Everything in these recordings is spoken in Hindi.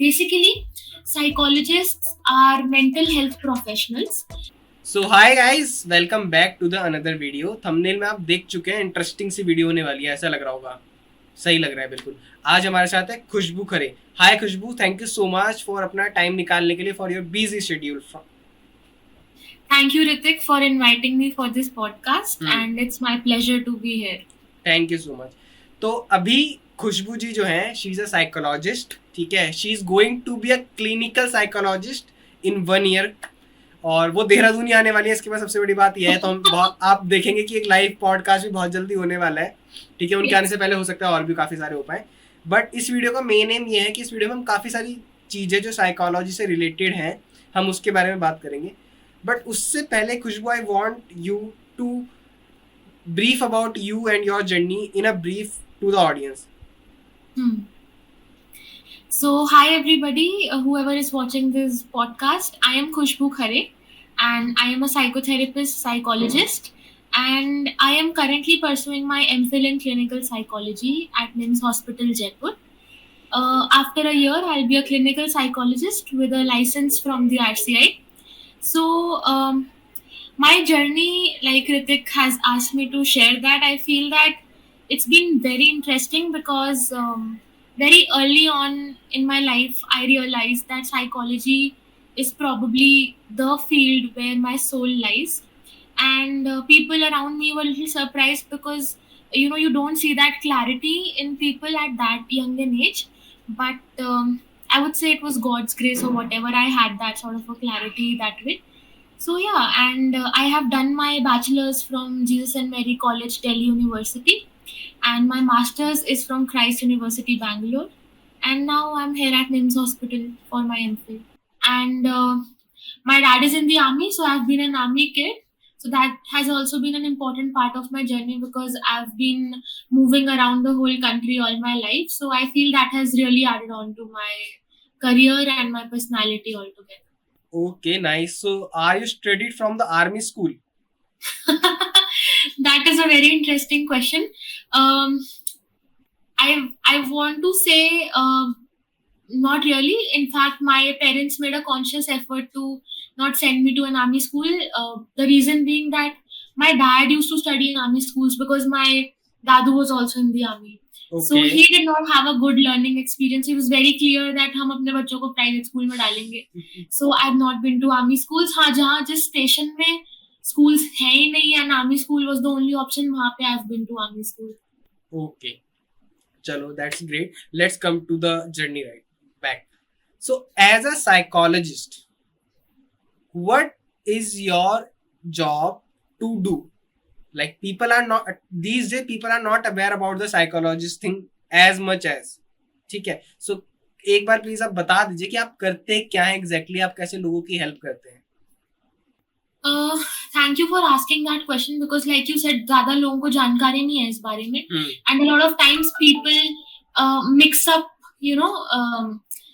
Basically, psychologists are mental health professionals. So hi guys, welcome back to the another video. Thumbnail में आप देख चुके हैं, इंटरेस्टिंग सी वीडियो होने वाली है, ऐसा लग रहा होगा। सही लग रहा है बिल्कुल। आज हमारे साथ है Khushboo Khare. Hi Khushboo, thank you so much for अपना टाइम निकालने के लिए, for your busy schedule. Thank you, Ritik, for inviting me for this podcast, and it's my pleasure to be here. Thank you so much. तो अभी खुशबू जी जो है, शी इज अ साइकोलॉजिस्ट, ठीक है। She is going to be a clinical psychologist in 1 year, और वो देहरादून ही आने वाली है। इसके बाद सबसे बड़ी बात यह है, तो हम बहुत आप देखेंगे कि एक लाइव पॉडकास्ट भी बहुत जल्दी होने वाला है, ठीक है। उनके आने से पहले हो सकता है और भी काफ़ी सारे हो पाए, बट इस वीडियो का मेन एम ये है कि इस वीडियो में हम काफ़ी सारी चीज़ें जो साइकोलॉजी से रिलेटेड हैं, हम उसके बारे में बात करेंगे। बट उससे पहले Khushboo, I want you to brief about you and your journey in a brief to the audience. So, hi everybody, whoever is watching this podcast. I am Khushbu Khare, and I am a psychotherapist, psychologist, and I am currently pursuing my MPhil in clinical psychology at NIMS Hospital, Jaipur. After a year, I'll be a clinical psychologist with a license from the RCI. So, my journey, like Ritik has asked me to share that, I feel that it's been very interesting because very early on in my life, I realized that psychology is probably the field where my soul lies. And people around me were a little surprised because you don't see that clarity in people at that young an age. But I would say it was God's grace or whatever, I had that sort of a clarity that way. So yeah, and I have done my bachelor's from Jesus and Mary College, Delhi University, and my master's is from Christ University, Bangalore, and now I'm here at NIMS Hospital for my MPhil. And my dad is in the army, so I've been an army kid. So that has also been an important part of my journey because I've been moving around the whole country all my life. So I feel that has really added on to my career and my personality altogether. Okay, nice. So, are you studied from the army school? That is a very interesting question. Um, I want to say not really. In fact, my parents made a conscious effort to not send me to an army school. The reason being that my dad used to study in army schools because my dadu was also in the army. So Okay. he did not have a good learning experience. He was very clear that हम अपने बच्चों को private school में डालेंगे. So I've not been to army schools. हाँ, जहाँ जिस station में schools है ही नहीं and army school was the only option, वहाँ पे I've been to army school. Okay. Chalo, that's great. Let's come to the journey right back. So, as a psychologist, what is your job to do? Like, people are not, these days people are not aware about the psychologist thing as much as, ठीक है। So, एक बार प्लीज आप बता दीजिए कि आप करते क्या हैं एग्जैक्टली, आप कैसे लोगों की हेल्प करते हैं। Thank you for asking that question because like you said, ज़्यादा लोगों को जानकारी नहीं है इस बारे में, and a lot of times people mix up,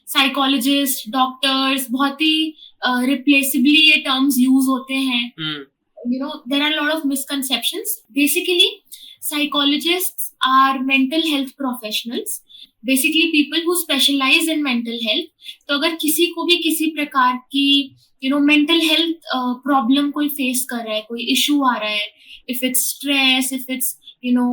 psychologists, doctors, बहुत ही replaceably ये terms use होते हैं. There are a lot of misconceptions. Basically, psychologists are mental health professionals. Basically, people who specialize in mental health. तो अगर किसी को भी किसी प्रकार की mental health problem कोई face कर रहा है, कोई issue आ रहा है, if it's stress, if it's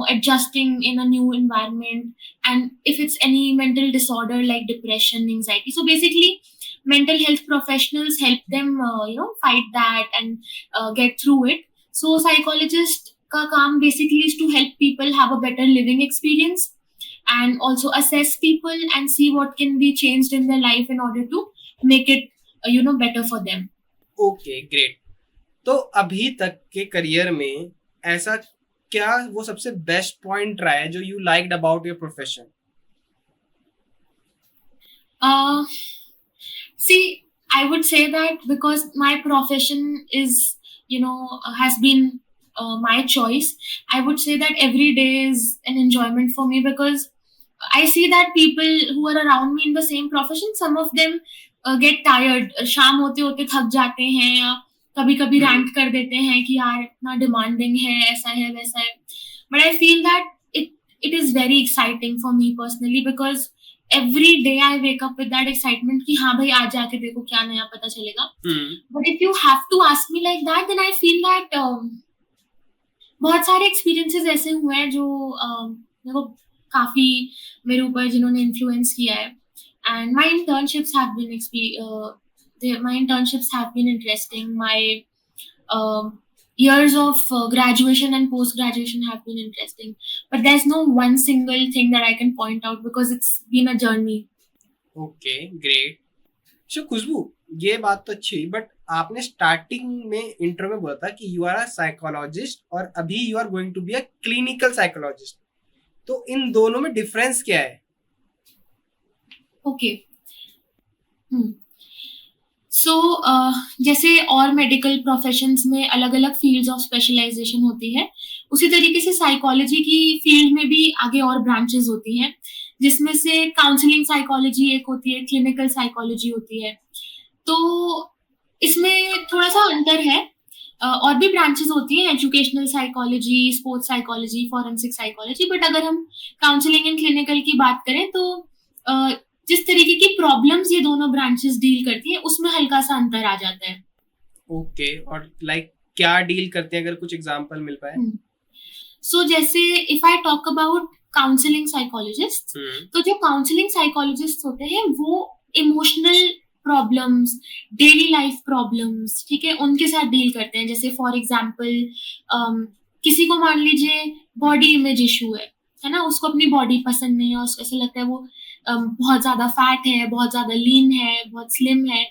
adjusting in a new environment, and if it's any mental disorder like depression, anxiety. So basically, mental health professionals help them fight that and get through it. So psychologist ka kaam basically is to help people have a better living experience and also assess people and see what can be changed in their life in order to make it better for them. Okay, great. तो अभी तक के करियर में ऐसा क्या वो सबसे बेस्ट पॉइंट रहा है जो you liked about your profession? See, I would say that because my profession is, has been my choice, I would say that every day is an enjoyment for me because I see that people who are around me in the same profession, some of them get tired. शाम होते होते थक जाते हैं या कभी कभी रैंट कर देते हैं कि यार इतना डिमांडिंग है, ऐसा है वैसा है. But I feel that it is very exciting for me personally because every day I wake up with that excitement कि हाँ भाई आज जाके देखो क्या नया पता चलेगा. But if you have to ask me like that, then I feel that बहुत सारे experiences ऐसे हुए हैं जो मेरे को काफी मेरे ऊपर जिन्होंने influence किया है. And my internships have been interesting. My years of graduation and post graduation have been interesting, but there's no one single thing that I can point out because it's been a journey. Okay, great. So खुशबू, ये बात तो अच्छी, बट आपने स्टार्टिंग में इंट्रो में बोला था कि यू आर अ साइकोलॉजिस्ट और अभी you are going to be a clinical psychologist. तो इन दोनों में डिफरेंस क्या है? ओके. सो जैसे और मेडिकल प्रोफेशंस में अलग अलग फील्ड्स ऑफ स्पेशलाइजेशन होती है, उसी तरीके से साइकोलॉजी की फील्ड में भी आगे और ब्रांचेस होती हैं, जिसमें से काउंसलिंग साइकोलॉजी एक होती है, क्लिनिकल साइकोलॉजी होती है. तो इसमें थोड़ा सा अंतर है. और भी ब्रांचेस होती हैं, educational psychology, sports psychology, forensic psychology. But अगर हम काउंसलिंग एंड क्लिनिकल की बात करें तो जिस तरीके की प्रॉब्लम्स ये दोनों ब्रांचेस डील करती हैं उसमें हल्का सा अंतर आ जाता है. ओके, और लाइक क्या डील करते हैं, अगर कुछ एग्जांपल मिल पाए? सो जैसे if I talk about counselling psychologist, तो जो काउंसलिंग साइकोलॉजिस्ट होते हैं वो emotional problems, daily life problems, ठीक है, उनके साथ डील करते हैं. जैसे फॉर एग्जांपल किसी को मान लीजिए बॉडी इमेज इशू है ना, उसको अपनी बॉडी पसंद नहीं है, उसको ऐसा लगता है वो बहुत ज्यादा फैट है, बहुत ज्यादा लीन है, बहुत स्लिम है,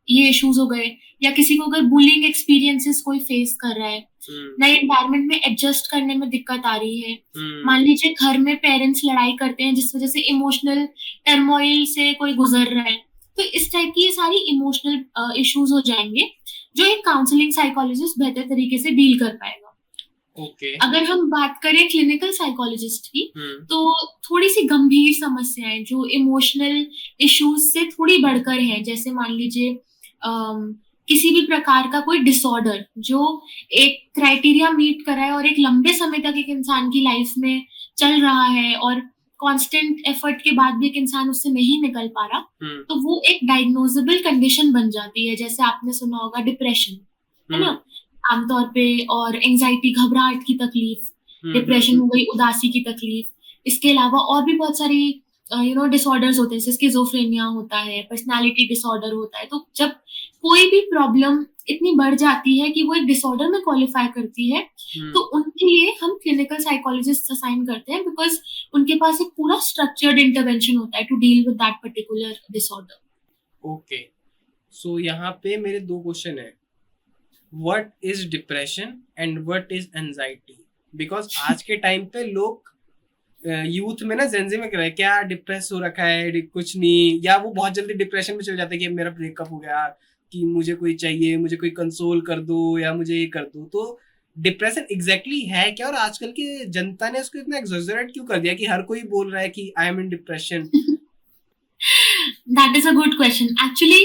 ये इश्यूज हो गए. या किसी को अगर बुलिंग एक्सपीरियंसेस कोई फेस कर रहा है, नए एनवायरनमेंट में एडजस्ट करने में दिक्कत आ रही है. मान लीजिए घर में पेरेंट्स लड़ाई करते हैं जिस वजह से इमोशनल टर्मोइल से कोई गुजर रहा है, तो इस टाइप की ये सारी इमोशनल इश्यूज हो जाएंगे जो एक काउंसलिंग साइकोलॉजिस्ट बेहतर तरीके से डील कर पाएगा. अगर हम बात करें क्लिनिकल साइकोलॉजिस्ट की, तो थोड़ी सी गंभीर समस्याएं जो इमोशनल इश्यूज से थोड़ी बढ़कर है. जैसे मान लीजिए किसी भी प्रकार का कोई डिसऑर्डर जो एक क्राइटेरिया मीट कर रहा है और एक लंबे समय तक एक इंसान की लाइफ में चल रहा है और कांस्टेंट एफर्ट के बाद भी एक इंसान उससे नहीं निकल पा रहा, तो वो एक डायग्नोजेबल कंडीशन बन जाती है. जैसे आपने सुना होगा डिप्रेशन, है ना, आमतौर पे, और एंजाइटी, घबराहट की तकलीफ, डिप्रेशन हो गई, उदासी की तकलीफ. इसके अलावा और भी बहुत सारी डिसऑर्डर्स होते हैं, जैसे स्किज़ोफ्रेनिया होता है, पर्सनालिटी डिसऑर्डर होता है. तो जब कोई भी प्रॉब्लम इतनी बढ़ जाती है कि वो एक डिसऑर्डर में क्वालिफाई करती है, तो उनके लिए हम क्लिनिकल साइकोलॉजिस्ट असाइन करते हैं, बिकॉज उनके पास एक पूरा स्ट्रक्चर्ड इंटरवेंशन होता है to deal with that particular disorder. Okay, so यहाँ पे मेरे दो क्वेश्चन है. What is depression and what is anxiety? Because आज के टाइम पे लोग यूथ में ना जेंजी में क्या क्या डिप्रेस हो रखा है, कुछ नहीं, या वो बहुत जल्दी डिप्रेशन में चले जाते हैं कि मेरा ब्रेकअप हो गया, कि मुझे कोई चाहिए, मुझे कोई कंसोल कर दो या मुझे ये कर दो. तो डिप्रेशन एग्जैक्टली है क्या, और आजकल की जनता ने उसको इतना एक्सैजरेट क्यों कर दिया कि हर कोई बोल रहा है कि I am in depression? That is a good question. Actually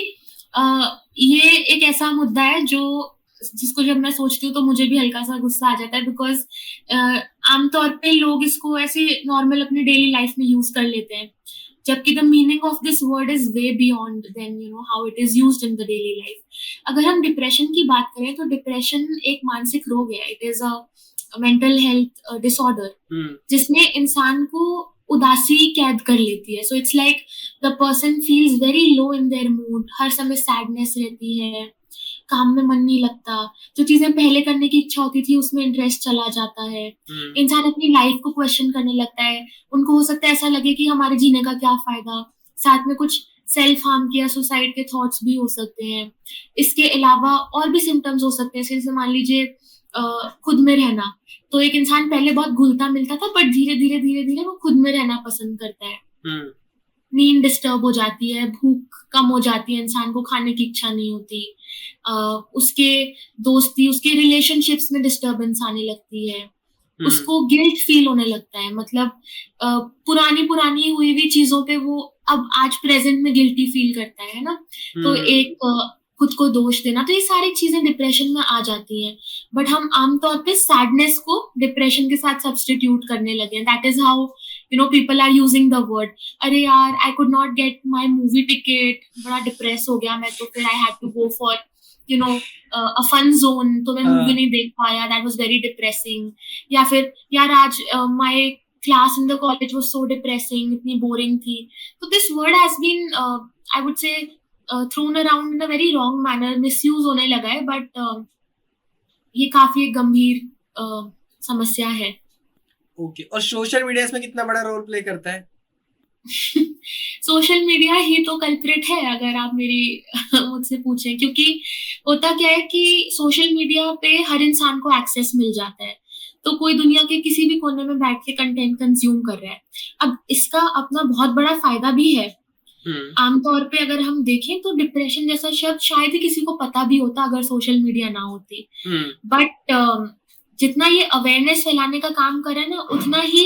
ये एक ऐसा मुद्दा है जिसको जब मैं सोचती हूँ तो मुझे भी हल्का सा गुस्सा आ जाता है, बिकॉज आमतौर पे लोग इसको ऐसे नॉर्मल अपनी डेली लाइफ में यूज कर लेते हैं, जबकि the meaning of this word is way beyond than how it is used in the daily life. अगर हम डिप्रेशन की बात करें तो डिप्रेशन एक मानसिक रोग है. It is a mental health disorder जिसमें इंसान को उदासी कैद कर लेती है. So it's like the person feels very low in their mood, हर समय सैडनेस रहती है, काम में मन नहीं लगता, जो चीजें पहले करने की इच्छा होती थी उसमें इंटरेस्ट चला जाता है, इंसान अपनी लाइफ को क्वेश्चन करने लगता है. उनको हो सकता है ऐसा लगे कि हमारे जीने का क्या फायदा, साथ में कुछ सेल्फ हार्म के या सुसाइड के थॉट्स भी हो सकते हैं. इसके अलावा और भी सिम्टम्स हो सकते हैं, जैसे मान लीजिए खुद में रहना. तो एक इंसान पहले बहुत घुलता मिलता था, पर धीरे धीरे वो खुद में रहना पसंद करता है. नींद डिस्टर्ब हो जाती है, भूख कम हो जाती है, इंसान को खाने की इच्छा नहीं होती, उसके दोस्ती, उसके रिलेशनशिप्स में डिस्टर्बेंस आने लगती है, उसको गिल्ट फील होने लगता है. मतलब पुरानी हुई हुई चीजों पे वो अब आज प्रेजेंट में गिल्टी फील करता है ना. तो एक खुद को दोष देना, तो ये सारी चीजें डिप्रेशन में आ जाती हैं. बट हम आमतौर पे सैडनेस को डिप्रेशन के साथ सब्स्टिट्यूट करने लगे हैं. That is how people are using the word, अरे यार I could not get my movie ticket, बड़ा डिप्रेस हो गया मैं, तो फिर I had to go for a fun zone, तो मैं मूवी नहीं देख पाया, that was very depressing. या फिर यार आज my class in the college was so depressing, इतनी boring थी. So this word has been I would say thrown around in a very wrong manner, misuse होने लगा है, but ये काफी एक गंभीर समस्या है. ओके, और सोशल मीडिया इसमें कितना बड़ा रोल प्ले करता है? सोशल मीडिया ही तो कल्प्रिट है अगर आप मुझसे पूछें, क्योंकि होता क्या है कि सोशल मीडिया पे हर इंसान को एक्सेस मिल जाता है, तो कोई दुनिया के किसी भी कोने में बैठ के कंटेंट कंज्यूम कर रहा है. अब इसका अपना बहुत बड़ा फायदा भी है. आमतौर पे अगर हम देखें तो डिप्रेशन जैसा शब्द शायद ही किसी को पता भी होता अगर सोशल मीडिया ना होती. बट जितना ये अवेयरनेस फैलाने का काम कर रहा है ना, उतना ही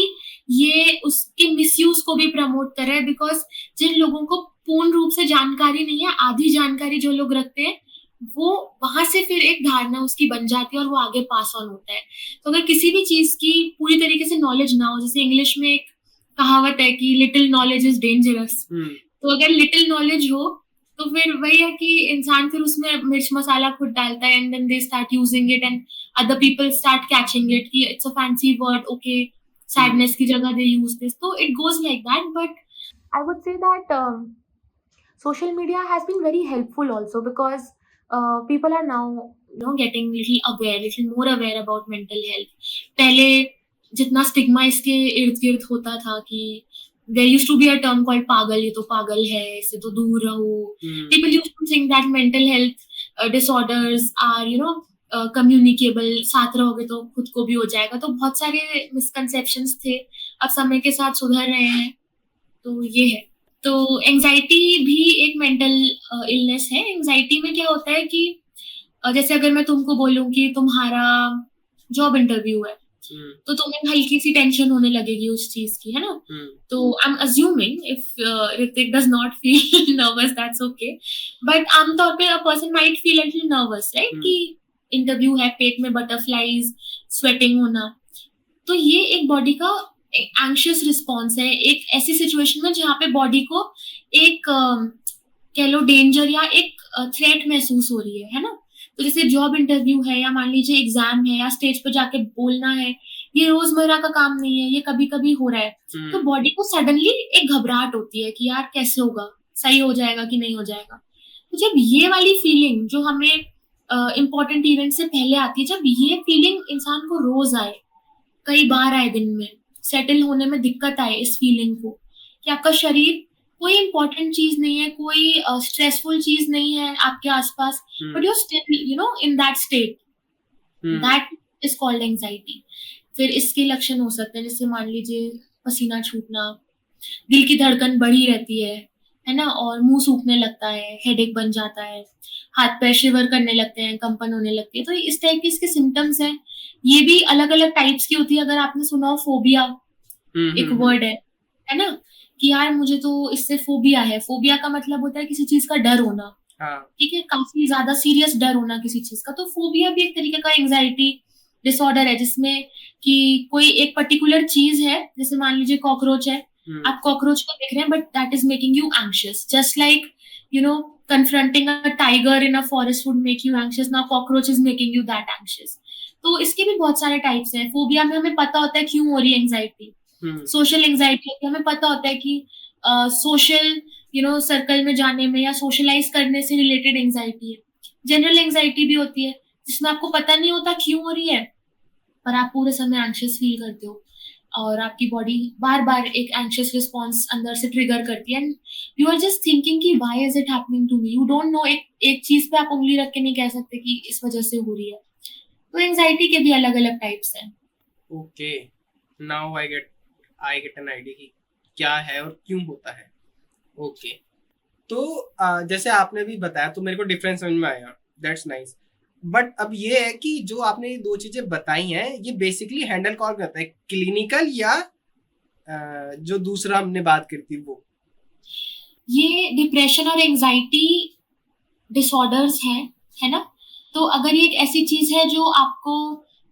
ये उसके मिसयूज को भी प्रमोट कर रहा है. बिकॉज जिन लोगों को पूर्ण रूप से जानकारी नहीं है, आधी जानकारी जो लोग रखते हैं, वो वहां से फिर एक धारणा उसकी बन जाती है और वो आगे पास ऑन होता है. तो अगर किसी भी चीज की पूरी तरीके से नॉलेज ना हो, जैसे इंग्लिश में एक कहावत है कि लिटिल नॉलेज इज डेंजरस, तो अगर लिटिल नॉलेज हो तो फिर वही है कि इंसान फिर उसमें मिर्च मसाला खुद डालता है, and then they start using it and other people start catching it कि it's a fancy word, okay sadness की जगह दे यूज दिस, तो it goes like that. But I would say that social media has been very helpful also because people are now getting little more aware about mental health. पहले जितना स्टिग्मा इसके इर्द गिर्द होता था कि there used to be a term called पागल, ये तो पागल है, इससे तो दूर रहो. People used to think that mental health disorders are communicable, साथ रहोगे तो खुद को भी हो जाएगा. तो बहुत सारे मिसकंसेप्शंस थे, अब समय के साथ सुधर रहे हैं. तो ये है. तो एंजाइटी भी एक मेंटल इलनेस है. एंजाइटी में क्या होता है कि जैसे अगर मैं तुमको बोलूं कि तुम्हारा जॉब इंटरव्यू है, तो तुम्हें हल्की सी टेंशन होने लगेगी उस चीज की, है ना. तो I am assuming if Hrithik does not feel nervous, that's okay, but आमतौर पे a person might feel a little nervous, right, कि इंटरव्यू है, पेट में बटरफ्लाईज, स्वेटिंग होना. तो ये एक बॉडी का एंग्शियस रिस्पॉन्स है एक ऐसी सिचुएशन में जहाँ पे बॉडी को एक कह लो डेंजर या एक थ्रेट महसूस हो रही है ना. तो जैसे जॉब इंटरव्यू है या मान लीजिए एग्जाम है या स्टेज पर जाके बोलना है, ये रोजमर्रा का काम नहीं है, ये कभी कभी हो रहा है. तो बॉडी को सडनली एक घबराहट होती है कि यार कैसे होगा, सही हो जाएगा कि नहीं हो जाएगा. तो जब ये वाली फीलिंग जो हमें इम्पोर्टेंट इवेंट से पहले आती है, जब ये फीलिंग इंसान को रोज आए, कई बार आए दिन में, सेटल होने में दिक्कत आए इस फीलिंग को कि आपका शरीर कोई इंपॉर्टेंट चीज नहीं है, कोई स्ट्रेसफुल चीज नहीं है आपके आसपास, but you still in that state, that is called anxiety. फिर इसके लक्षण हो सकते हैं जैसे मान लीजिए पसीना छूटना, दिल की धड़कन बढ़ी रहती है ना, और मुंह सूखने लगता है, हेडेक बन जाता है, हाथ पैर शिवर करने लगते हैं, कंपन होने लगती है. तो इस टाइप के इसके सिम्टम्स हैं. ये भी अलग अलग टाइप्स की होती है. अगर आपने सुना हो फोबिया, एक वर्ड है ना, कि यार मुझे तो इससे फोबिया है. फोबिया का मतलब होता है किसी चीज का डर होना, ठीक है, काफी ज्यादा सीरियस डर होना किसी चीज का. तो फोबिया भी एक तरीके का एंजाइटी डिसऑर्डर है, जिसमें कि कोई एक पर्टिकुलर चीज है, जैसे मान लीजिए कॉकरोच है, आप कॉकरोच को देख रहे हैं but that is making you anxious, just like confronting a tiger in a forest would make you anxious, now cockroach is making you that anxious. तो इसके भी बहुत सारे टाइप्स हैं. फोबिया में हमें पता होता है क्यों हो रही है एंजाइटी. सोशल एंजाइटी हमें पता होता है कि सोशल सर्कल में जाने में या सोशलाइज करने से रिलेटेड एंजाइटी है. जनरल एंजाइटी भी होती है जिसमें आपको पता नहीं होता क्यों हो रही है, पर आप पूरे समय एंग्शियस फील करते हो और आपकी बॉडी बार बार एक एंग्शियस रिस्पॉन्स अंदर से ट्रिगर करती है, and you are just thinking कि why is it happening to me. You don't know. एक चीज पे आप उंगली रख के नहीं कह सकते कि इस वजह से हो रही है. तो एंजाइटी के भी अलग अलग टाइप्स हैं. Okay, now I get an idea कि क्या है और क्यों होता है. ओके, तो जैसे आपने भी बताया तो मेरे को डिफरेंस समझ में आया, दैट्स नाइस. बट अब ये है कि जो आपने ये दो चीजें बताई हैं, ये बेसिकली हैंडल कौन करता है, क्लिनिकल या जो दूसरा हमने बात करी थी वो? ये डिप्रेशन और एंजाइटी डिसऑर्डर्स हैं, है ना. तो अगर ये एक ऐसी चीज है जो आपको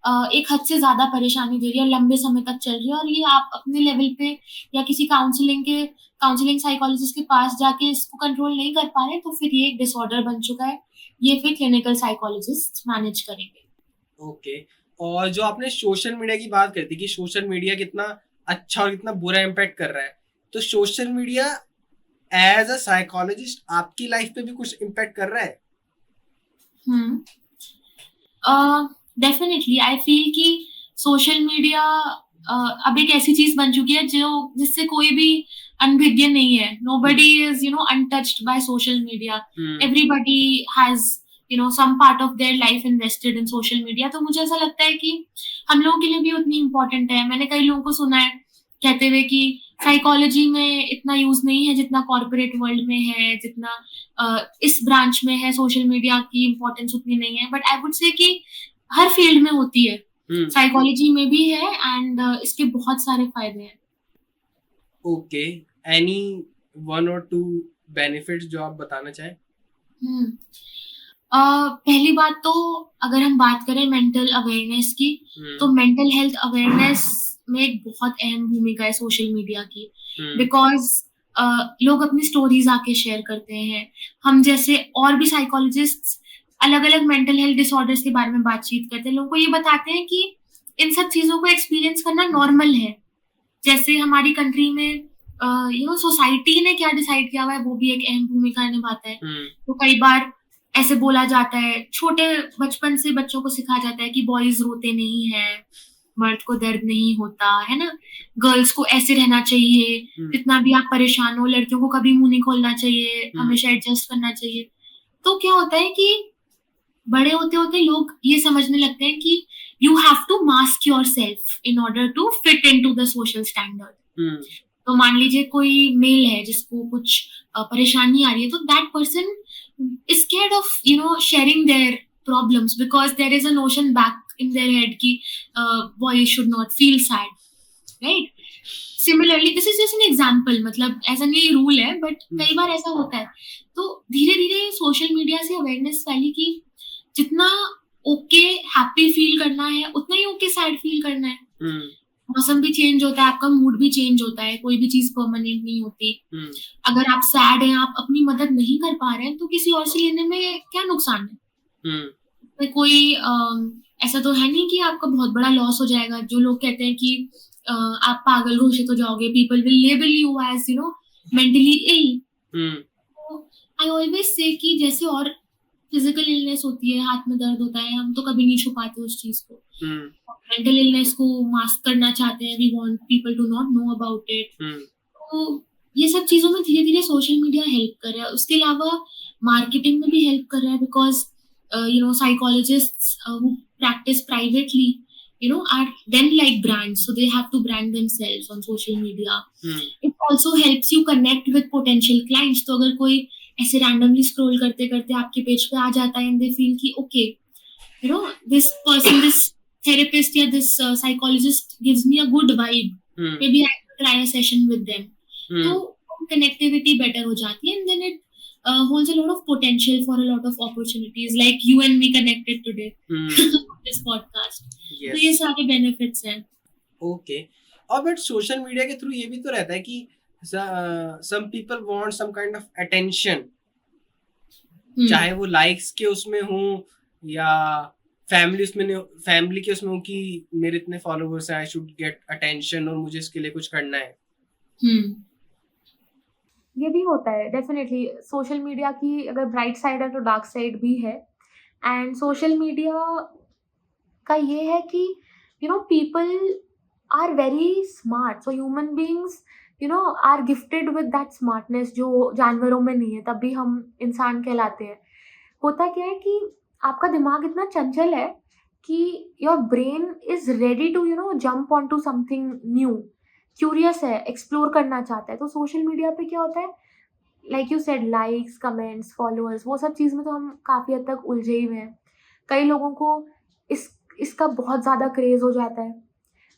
एक हद से ज़्यादा परेशानी दे रही है और लंबे समय तक चल रही है, और ये आप अपने लेवल पे या किसी काउंसलिंग साइकोलॉजिस्ट के पास जाके इसको कंट्रोल नहीं कर पा रहे, तो फिर ये एक डिसऑर्डर बन चुका है। ये फिर क्लिनिकल साइकोलॉजिस्ट मैनेज करेंगे। ओके। और जो आपने सोशल मीडिया की बात करती कि सोशल मीडिया कितना अच्छा और कितना बुरा इम्पैक्ट कर रहा है, तो social media as a psychologist आपकी लाइफ पे भी कुछ इम्पैक्ट कर रहा है? डेफिनेटली आई फील कि सोशल मीडिया अब एक ऐसी चीज बन चुकी है जो जिससे कोई भी अनभिज्ञ नहीं है। Nobody is untouched by social media. Everybody has some part of their life invested in social media. तो मुझे ऐसा लगता है कि हम लोगों के लिए भी उतनी इम्पोर्टेंट है। मैंने कई लोगों को सुना है कहते हुए कि साइकोलॉजी में इतना यूज नहीं है जितना कॉर्पोरेट वर्ल्ड में है, जितना इस ब्रांच में है। सोशल मीडिया की इम्पोर्टेंस उतनी नहीं है, बट आई वुड से कि हर फील्ड में होती है, साइकोलॉजी में भी है, एंड इसके बहुत सारे फायदे हैं। ओके, एनी वन और टू बेनिफिट्स जो आप बताना चाहें? पहली बात तो अगर हम बात करें मेंटल अवेयरनेस की, तो मेंटल हेल्थ अवेयरनेस में एक बहुत अहम भूमिका है सोशल मीडिया की। बिकॉज लोग अपनी स्टोरीज आके शेयर करते हैं। हम जैसे और भी साइकोलॉजिस्ट अलग अलग मेंटल हेल्थ डिसऑर्डर्स के बारे में बातचीत करते हैं, लोगों को ये बताते हैं कि इन सब चीजों को एक्सपीरियंस करना नॉर्मल है। जैसे हमारी कंट्री में सोसाइटी ने क्या डिसाइड किया हुआ है वो भी एक अहम भूमिका निभाता है। तो कई बार ऐसे बोला जाता है, छोटे बचपन से बच्चों को सिखाया जाता है कि बॉयज रोते नहीं है, मर्द को दर्द नहीं होता है ना, गर्ल्स को ऐसे रहना चाहिए, कितना भी आप परेशान हो, लड़कियों को कभी मुंह नहीं खोलना चाहिए, हमेशा एडजस्ट करना चाहिए। तो क्या होता है कि बड़े होते होते लोग ये समझने लगते हैं कि you have to mask yourself in order to fit into the social standard. तो मान लीजिए कोई मेल है जिसको कुछ परेशानी आ रही है, तो that person is scared of sharing their problems because there is a notion back in their head ki boys should not feel sad, right? Similarly, this is just an example, मतलब ऐसा नहीं रूल है, बट कई बार ऐसा होता है। तो धीरे धीरे सोशल मीडिया से अवेयरनेस फैली कि जितना ओके हैप्पी फील करना है उतना ही ओके सैड फील करना है। मौसम भी चेंज होता है, आपका मूड भी चेंज होता है, कोई भी चीज परमानेंट नहीं होती। अगर आप सैड हैं, आप अपनी मदद नहीं कर पा रहे हैं, तो किसी और से लेने में क्या नुकसान है? कोई ऐसा तो है नहीं कि आपका बहुत बड़ा लॉस हो जाएगा। जो लोग कहते हैं कि आप पागल घोषित हो जाओगे, people will label you as mentally ill. I always say कि जैसे और फिजिकल इलनेस होती है, हाथ में दर्द होता है, हम तो कभी नहीं छुपाते उस चीज को। मेंटल इलनेस को मास्क करना चाहते हैं, we want people to not know about it. तो ये सब चीजों में धीरे धीरे सोशल मीडिया हेल्प कर रहा है। उसके अलावा मार्केटिंग में भी हेल्प कर रहा है, because psychologists who practice privately are then like brands, so they have to brand themselves on social media. It also helps you connect with potential clients. तो अगर कोई ऐसे randomly scroll करते करते आपके पेज पे आ जाता है and they feel कि okay, this person, this therapist या this psychologist gives me a good vibe, maybe I can try a session with them. तो connectivity better हो जाती है, and then it holds a lot of potential for a lot of opportunities, like you and me connected today this podcast. Yes. तो ये सारे बेनिफिट्स हैं। ओके। और बट सोशल मीडिया के थ्रू ये भी तो रहता है कि some people want some kind of attention, चाहे वो लाइक्स के उसमें हो या फैमिली के उसमें हो कि मेरे इतने फॉलोवर्स हैं, आई शुड गेट अटेंशन और मुझे इसके लिए कुछ करना है। ये भी होता है डेफिनेटली। सोशल मीडिया की अगर ब्राइट साइड है तो डार्क साइड भी है। एंड सोशल मीडिया का ये है कि people are very smart, so human beings are gifted with that smartness जो जानवरों में नहीं है, तब भी हम इंसान कहलाते हैं। होता क्या है कि आपका दिमाग इतना चंचल है कि your brain is ready to jump on to something new, curious है, एक्सप्लोर करना चाहता है। तो सोशल मीडिया पे क्या होता है, like you said, likes, comments, followers, वो सब चीज़ में तो हम काफ़ी हद तक उलझे ही हुए हैं। कई लोगों को इसका बहुत ज़्यादा क्रेज हो जाता है।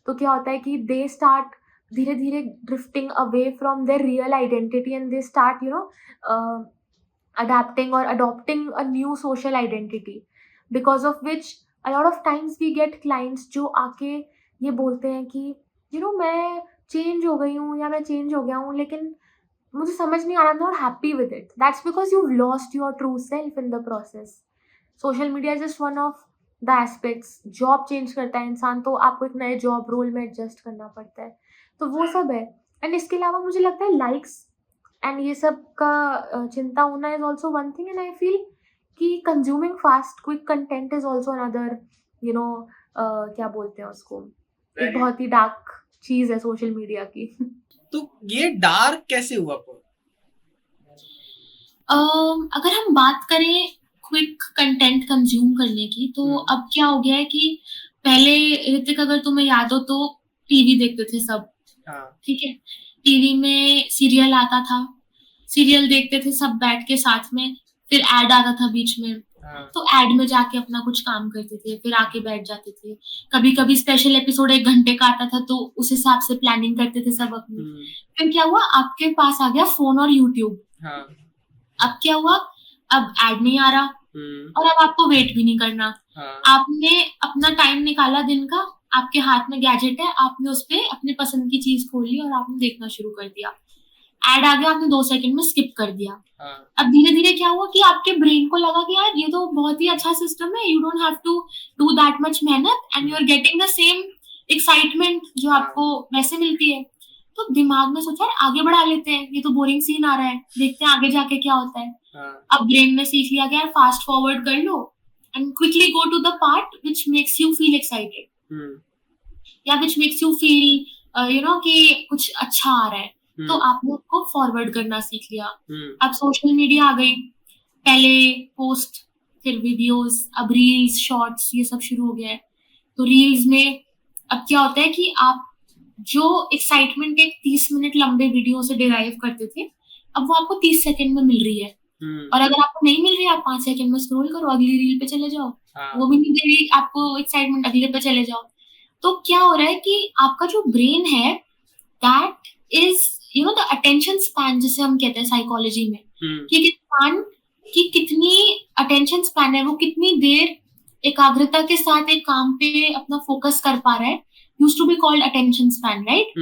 तो क्या होता है कि दे स्टार्ट धीरे धीरे drifting away from there real identity and they start adapting or adopting a new social identity, because of which a lot of times we get clients जो आके ये बोलते हैं कि मैं चेंज हो गई हूँ या मैं चेंज हो गया हूँ, लेकिन मुझे समझ नहीं आ रहा, not happy with it. That's because you lost your true self in the process. Social media is just one of the aspects. Job change करता है इंसान, तो आपको एक नए जॉब रोल में एडजस्ट करना पड़ता है, तो वो सब है. एंड इसके अलावा मुझे लगता है लाइक्स एंड ये सब का चिंता होना is also one thing. And I feel कि consuming fast quick content is also another क्या बोलते हैं उसको, एक बहुत ही डार्क चीज है सोशल मीडिया की. तो ये डार्क कैसे हुआ? अगर हम बात करें क्विक कंटेंट कंज्यूम करने की, तो अब क्या हो गया है कि पहले ऋतिक, अगर तुम्हें याद हो तो टीवी देखते थे सब. ठीक है, टीवी में सीरियल आता था, सीरियल देखते थे सब बैठ के साथ में, फिर एड आता था बीच में, तो एड में जाके अपना कुछ काम करते थे, फिर आके बैठ जाते थे. कभी कभी स्पेशल एपिसोड 1 घंटे का आता था, तो उस हिसाब से प्लानिंग करते थे सब अपनी. फिर क्या हुआ, आपके पास आ गया फोन और यूट्यूब. अब क्या हुआ, अब एड नहीं आ रहा, और अब आपको वेट भी नहीं करना. आपने अपना टाइम निकाला दिन का, आपके हाथ में गैजेट है, आपने उस पे अपने पसंद की चीज खोल ली और आपने देखना शुरू कर दिया. एड आ गया, आपने 2 सेकंड में स्किप कर दिया. अब धीरे धीरे क्या हुआ कि आपके ब्रेन को लगा कि यार ये तो बहुत ही अच्छा सिस्टम है, you don't have to do that much मेहनत and you are getting the same excitement जो आपको वैसे मिलती है. तो दिमाग में सोचा यार आगे बढ़ा लेते हैं, ये तो बोरिंग सीन आ रहा है, देखते हैं आगे जाके क्या होता है. अब ब्रेन ने सीख लिया कि यार फास्ट फॉरवर्ड कर लो and quickly go to the part which makes you feel excited या विच मेक्स यू फील कि कुछ अच्छा आ रहा है. तो आपने उसको फॉरवर्ड करना सीख लिया. अब सोशल मीडिया आ गई, पहले पोस्ट, फिर वीडियोस, अब रील्स, शॉर्ट्स, ये सब शुरू हो गया है. तो रील्स में अब क्या होता है कि आप जो एक्साइटमेंट एक 30 मिनट लंबे वीडियो से डिराइव करते थे, अब वो आपको 30 सेकंड में मिल रही है. और अगर आपको नहीं मिल रही है, आप 5 सेकंड में स्क्रॉल करो, अगली रील पे चले जाओ. वो भी नहीं दे रही आपको एक्साइटमेंट, अगले पे चले जाओ. तो क्या हो रहा है कि आपका जो ब्रेन है, that is the attention span, जिसे हम कहते हैं साइकोलॉजी में, कि इंसान की कितनी अटेंशन स्पैन है, वो कितनी देर एकाग्रता के साथ एक काम पे अपना फोकस कर पा रहा है, used to be called attention span, right.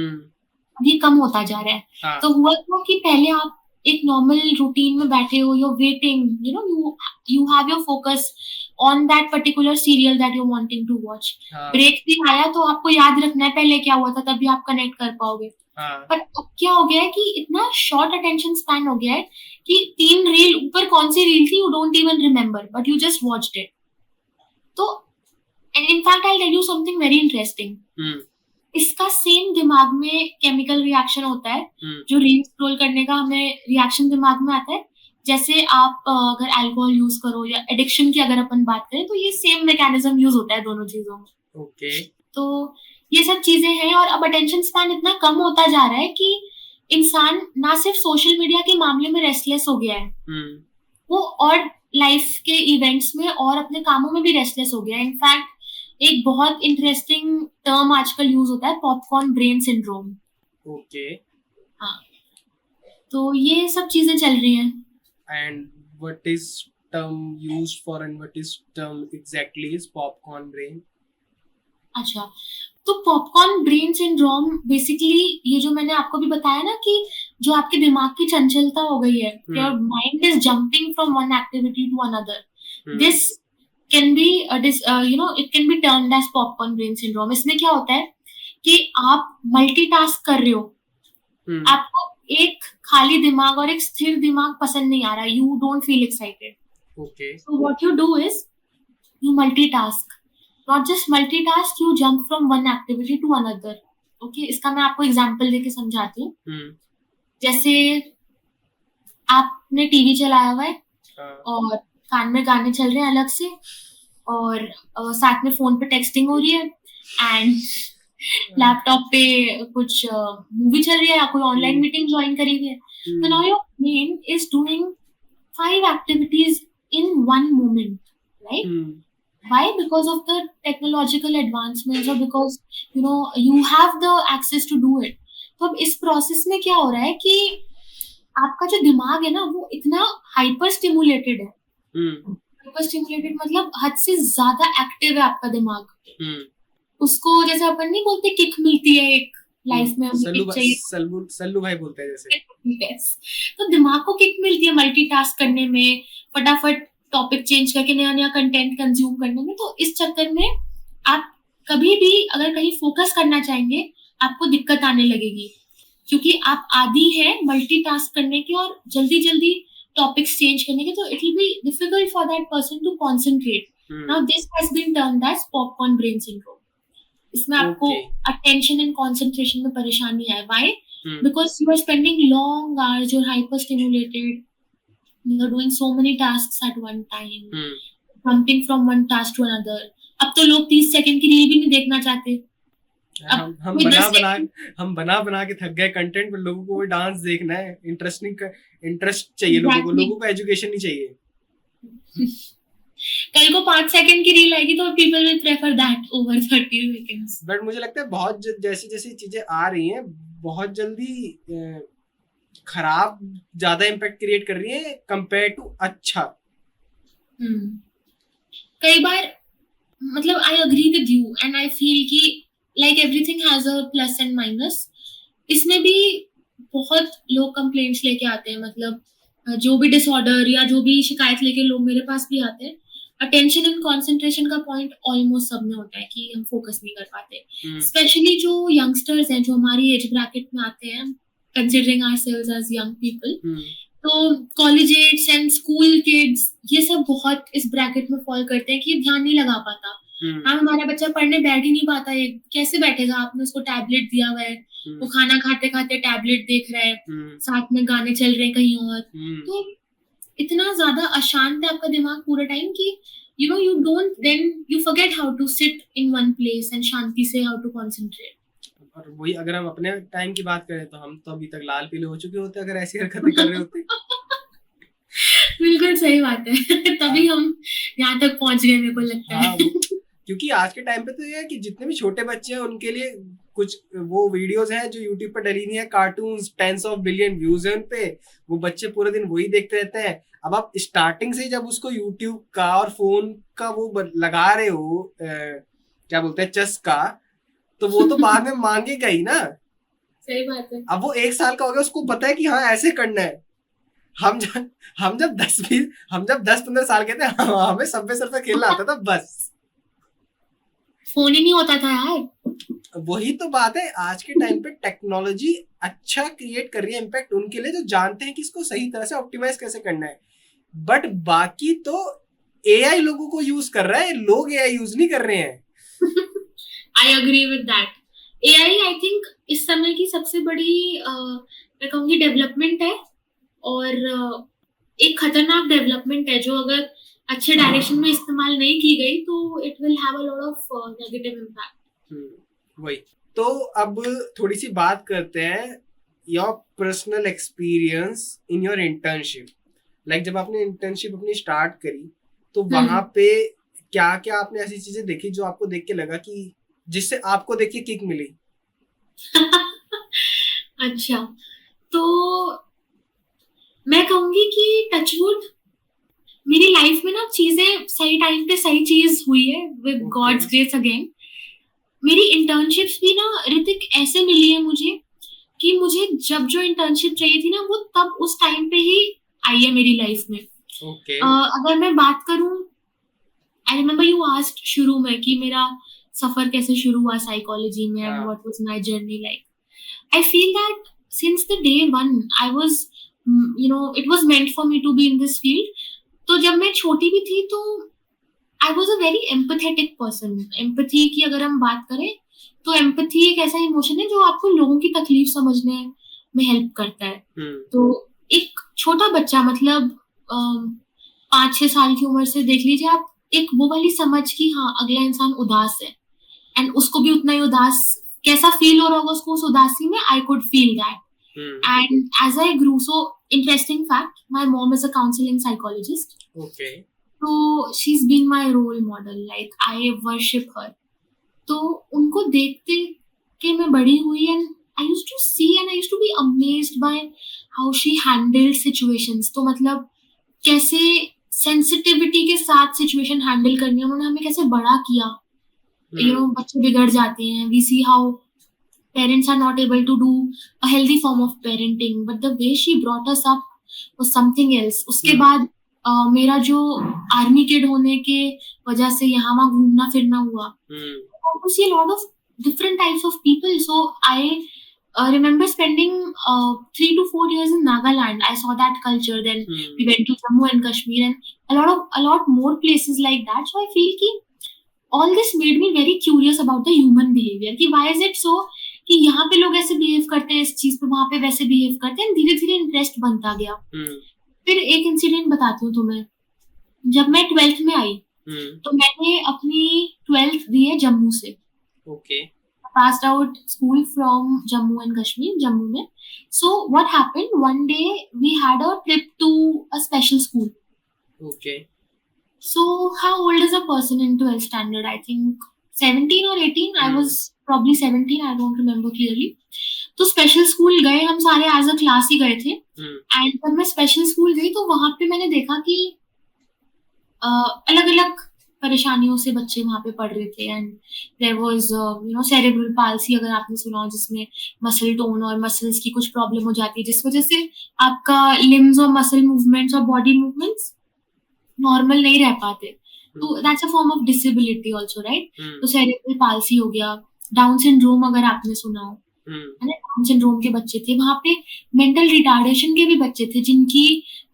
अभी कम होता जा रहा है. तो हुआ तो कि पहले आप एक नॉर्मल रूटीन में बैठे हो, you're waiting, you have your focus on that particular serial that you're wanting to watch. Break भी आया तो आपको याद रखना है पहले क्या हुआ था, तभी आप कनेक्ट कर पाओगे. पर अब क्या हो गया है कि इतना शॉर्ट अटेंशन स्पैन हो गया है कि 3 रील ऊपर कौन सी रील थी, you don't even remember, but you just watched it. तो and in fact I tell you something very interesting. इसका सेम दिमाग में केमिकल रिएक्शन होता है, जो रील स्क्रॉल करने का हमें रिएक्शन दिमाग में आता है. जैसे आप अगर अल्कोहल यूज करो या एडिक्शन की अगर अपन बात करें, तो ये सेम मैकेनिज्म यूज होता है दोनों चीजों में. तो ये सब चीजें हैं. और अब अटेंशन स्पैन इतना कम होता जा रहा है कि इंसान ना सिर्फ सोशल मीडिया के मामले में रेस्टलेस हो गया है, वो और लाइफ के इवेंट्स में और अपने कामों में भी रेस्टलेस हो गया है. इनफैक्ट एक बहुत इंटरेस्टिंग टर्म आजकल यूज होता है, पॉपकॉर्न ब्रेन सिंड्रोम. हाँ, तो ये सब चीजें चल रही हैं. And what is term used for and what is term exactly is popcorn brain? अच्छा, तो पॉपकॉर्न ब्रेन सिंड्रोम बेसिकली ये जो मैंने आपको भी बताया ना कि जो आपके दिमाग की चंचलता हो गई है, your mind is jumping from one activity to another, this can be it can be termed as popcorn brain syndrome. इसमें क्या होता है कि आप मल्टीटास्क कर रहे हो, आपको एक खाली दिमाग और एक स्थिर दिमाग पसंद नहीं आ रहा, you don't feel excited. So what you do is you multitask, not just multitask, you jump from one activity to another. Okay, इसका मैं आपको एग्जांपल देके समझाती हूँ. जैसे आपने टीवी चलाया हुआ है और कान में गाने चल रहे हैं अलग से, और साथ में फोन पे टेक्सटिंग हो रही है, एंड लैपटॉप पे कुछ मूवी चल रही है या कोई ऑनलाइन मीटिंग ज्वाइन करी हुई है. तो now your brain is doing 5 activities in one moment, right? Why? Because of the technological advancements, or because you have the access to do it. तो अब इस प्रोसेस में क्या हो रहा है कि आपका जो दिमाग है ना, वो इतना हाइपर स्टिमुलेटेड है, हाइपर स्टिमुलेटेड मतलब हद से ज्यादा एक्टिव है आपका दिमाग। उसको जैसे अपन नहीं बोलते किक मिलती है एक लाइफ में, हमें किक चाहिए। सल्लू भाई बोलते हैं जैसे। yes. तो दिमाग को किक मिलती है मल्टीटास्क करने में, फटाफट टॉपिक चेंज करके नया नया कंटेंट कंज्यूम करने में। तो इस चक्कर में आप कभी भी अगर कहीं फोकस करना चाहेंगे आपको दिक्कत आने लगेगी, क्योंकि आप आदी है मल्टीटास्क करने के और जल्दी जल्दी टॉपिक्स चेंज करने के। तो it will be difficult for that person to concentrate. Now this has been termed as popcorn brain syndrome. इसमें आपको अटेंशन एंड कंसंट्रेशन में परेशानी है। Why? Because you are spending long hours, you are hyper stimulated, you are doing so many tasks at one time, jumping from one task to another. अब तो लोग 30 सेकंड की रील भी नहीं देखना चाहते। हम बना बना के थक गए कंटेंट, पर लोगों को वो डांस देखना है, इंटरेस्ट चाहिए लोगों को एजुकेशन नहीं चाहिए। कल को 5 सेकंड की रील आएगी तो people will prefer that over 30 seconds. But मुझे लगता है बहुत जैसी जैसी चीजें आ रही हैं बहुत जल्दी खराब ज्यादा इम्पैक्ट क्रिएट कर रही है कंपेयर टू अच्छा। कई बार मतलब I agree with you and I feel कि like everything has a plus and minus. इसमें भी बहुत लोग कंप्लेंट्स लेके आते हैं, मतलब जो भी डिसऑर्डर या जो भी शिकायत लेके लोग मेरे पास भी आते हैं। अटेंशन एंड कंसंट्रेशन का पॉइंट ऑलमोस्ट सब में होता है कि हम फोकस नहीं कर पाते। स्पेशली जो यंगस्टर्स हैं जो हमारी एज ब्रैकेट में आते हैं, considering ourselves as young people, तो कॉलेजेट्स एंड स्कूल किड्स ये सब बहुत इस ब्रैकेट में फॉल करते हैं कि ध्यान नहीं लगा पाता। हाँ, हमारा बच्चा पढ़ने बैठ ही नहीं पाता है, कैसे बैठेगा? आपने उसको टैबलेट दिया हुआ है, वो खाना खाते खाते टैबलेट देख रहा है, साथ में गाने चल रहे हैं कहीं और। तो इतना ज्यादा अशांत है आपका दिमाग पूरा टाइम कि you don't, then you forget how to sit in one place and शांति से how to concentrate. और वही अगर हम अपने टाइम की बात करें तो हम तो अभी तक लाल पीले हो चुके होते अगर ऐसी हरकतें कर रहे होते। बिल्कुल सही बात है। तभी हम यहाँ तक पहुंच गए मेरे को लगता है। क्योंकि आज के टाइम पे तो ये है कि जितने भी छोटे बच्चे हैं उनके लिए कुछ वो वीडियोस हैं जो यूट्यूब पर डली नहीं है, कार्टून्स 10 ऑफ बिलियन व्यूज हैं उन पे, वो बच्चे पूरे दिन वही देखते रहते हैं। अब आप स्टार्टिंग से जब उसको यूट्यूब का और फोन का वो लगा रहे हो क्या बोलते हैं चस्का, तो वो तो बाद में मांगेगा ही ना। सही बात है। अब वो 1 साल का हो गया, उसको पता है कि हाँ ऐसे करना है। हम जब 10-15 साल के थे हमें सबवे सर्फर खेलना आता था, बस फोन ही नहीं होता था यार। वही तो बात है, आज के टाइम पे टेक्नोलॉजी अच्छा क्रिएट कर रही है इम्पैक्ट उनके लिए जो जानते हैं कि इसको सही तरह से ऑप्टिमाइज कैसे करना है। बट बाकी तो एआई लोगों को यूज कर रहा है, लोग एआई यूज नहीं कर रहे हैं। आई agree with that. AI I think इस समय की सबसे बड़ी मैं कहूँगी डेवलपमेंट है, और एक खतरनाक डेवलपमेंट है जो अगर अच्छे डायरेक्शन में इस्तेमाल नहीं की गई तो it will have a lot of negative impact. वही तो अब थोड़ी सी बात करते हैं your personal experience in your internship. Like जब आपने इंटर्नशिप अपनी स्टार्ट करी तो वहां पे क्या क्या आपने ऐसी चीजें देखी जो आपको देख के लगा कि जिससे आपको देख के किक मिली? अच्छा, तो मैं कहूंगी कि टचवुड मेरी लाइफ में ना चीजें सही टाइम पे सही चीज हुई है विद गॉड्स ग्रेस अगेन। मेरी इंटर्नशिप्स भी ना ऋतिक ऐसे मिली है मुझे कि मुझे जब जो इंटर्नशिप चाहिए थी ना वो तब उस टाइम पे ही आई है मेरी लाइफ में। अगर मैं बात करूं, आई रिमेम्बर यू आस्क्ड शुरू में कि मेरा सफर कैसे शुरू हुआ साइकोलॉजी में and what was my journey like. I feel that since the day one I was it was meant for me to be in this field. तो जब मैं छोटी भी थी तो I was a very empathetic person. Empathy की अगर हम बात करें तो एम्पथी एक ऐसा इमोशन है जो आपको लोगों की तकलीफ समझने में हेल्प करता है। तो एक छोटा बच्चा मतलब 5-6 साल की उम्र से देख लीजिए आप, एक वो वाली समझ की हाँ अगला इंसान उदास है एंड उसको भी उतना ही उदास कैसा फील हो रहा होगा उसको उस उदासी में, I could feel that. And as I grew, so interesting fact, my mom is a counseling psychologist. Okay. So she's been my role model. Like I worship her. तो उनको देखते के मैं बड़ी हुई and I used to see and I used to be amazed by how she handled situations. तो मतलब कैसे सेंसिटिविटी के साथ सिचुएशन हैंडल करनी है, उन्होंने हमें कैसे बड़ा किया, यू नो, बच्चे बिगड़ जाते हैं, we see how parents are not able to do a healthy form of parenting, but the way she brought us up was something else. उसके बाद मेरा जो आर्मी किड होने के वजह से यहाँ वहाँ घूमना फिरना हुआ, to see a lot of different types of people. So I remember spending 3 to 4 years in Nagaland. I saw that culture. Then we went to Jammu and Kashmir and a lot more places like that. So I feel कि all this made me very curious about the human behavior. कि why is it so कि यहाँ पे लोग ऐसे बिहेव करते हैं इस चीज पे, वहां पे वैसे बिहेव करते हैं, धीरे धीरे इंटरेस्ट बनता गया। फिर एक इंसिडेंट बताती हूँ तुम्हें। जब मैं 12th में आई तो मैंने अपनी 12th दी है जम्मू से। Okay. passed out school from Jammu and Kashmir, Jammu में। So what happened, one day we had a trip to a special school. Okay. So how old is a person in 12th standard? I think 17 or 18. I was probably 17. I don't remember clearly. तो स्पेशल स्कूल गए हम सारे, एज अ क्लास ही गए थे। एंड जब मैं स्पेशल स्कूल गई तो वहां पे मैंने देखा कि अलग अलग परेशानियों से बच्चे वहां पे पढ़ रहे थे। And there was you know cerebral palsy, अगर आपने सुना हो, जिसमें मसल टोन और मसल्स की कुछ प्रॉब्लम हो जाती है, जिस वजह से आपका लिम्स और मसल मूवमेंट्स और बॉडी मूवमेंट्स नॉर्मल नहीं रह पाते। तो that's a form of disability also, right? तो सेरेब्रल पाल्सी हो गया, डाउन सिंड्रोम अगर आपने सुना हो, है ना, डाउन सिंड्रोम के बच्चे थे वहां पे, मेंटल रिटार्डेशन के भी बच्चे थे जिनकी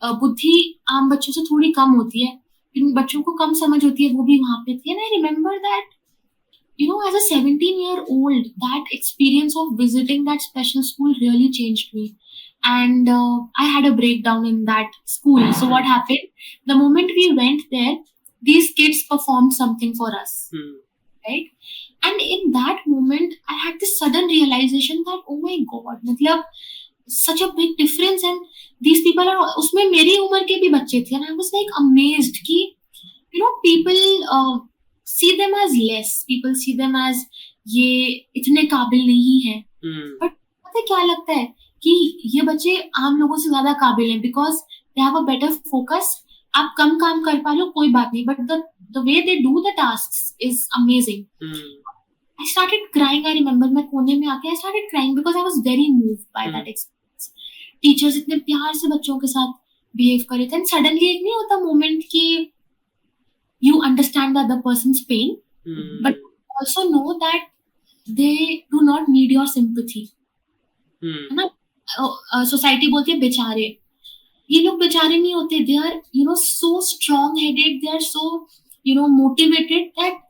बुद्धि आम बच्चों से थोड़ी कम होती है, जिन बच्चों को कम समझ होती है, वो भी वहां पे थे। And I remember that, you know, as a 17-year-old, that experience of visiting that special school really changed me. And I had a breakdown in that school. So what happened? The moment we went there, these kids performed something for us, right? And in that moment, I had this sudden realization that, oh my God, मतलब such a big difference. And these people are, उसमें मेरी उम्र के भी बच्चे थे, and I was like amazed कि, you know, people see them as less, people see them as ये इतने काबिल नहीं है। But पता है क्या लगता है कि ये बच्चे आम लोगों से ज्यादा काबिल हैं, because they have a better focus. आप कम काम कर पा लो कोई बात नहीं, but the way they do the tasks is amazing. I started crying. I remember मैं कोने में आके I started crying because I was very moved by that experience. Teachers इतने प्यार से बच्चों के साथ behave कर रहे थे, and suddenly एक नहीं होता moment कि you understand the other person's pain, but also know that they do not need your sympathy. है ना? सोसाइटी बोलती है बेचारे, ये लोग बेचारे नहीं होते, they are, you know, so strong headed, they are so, you know, motivated that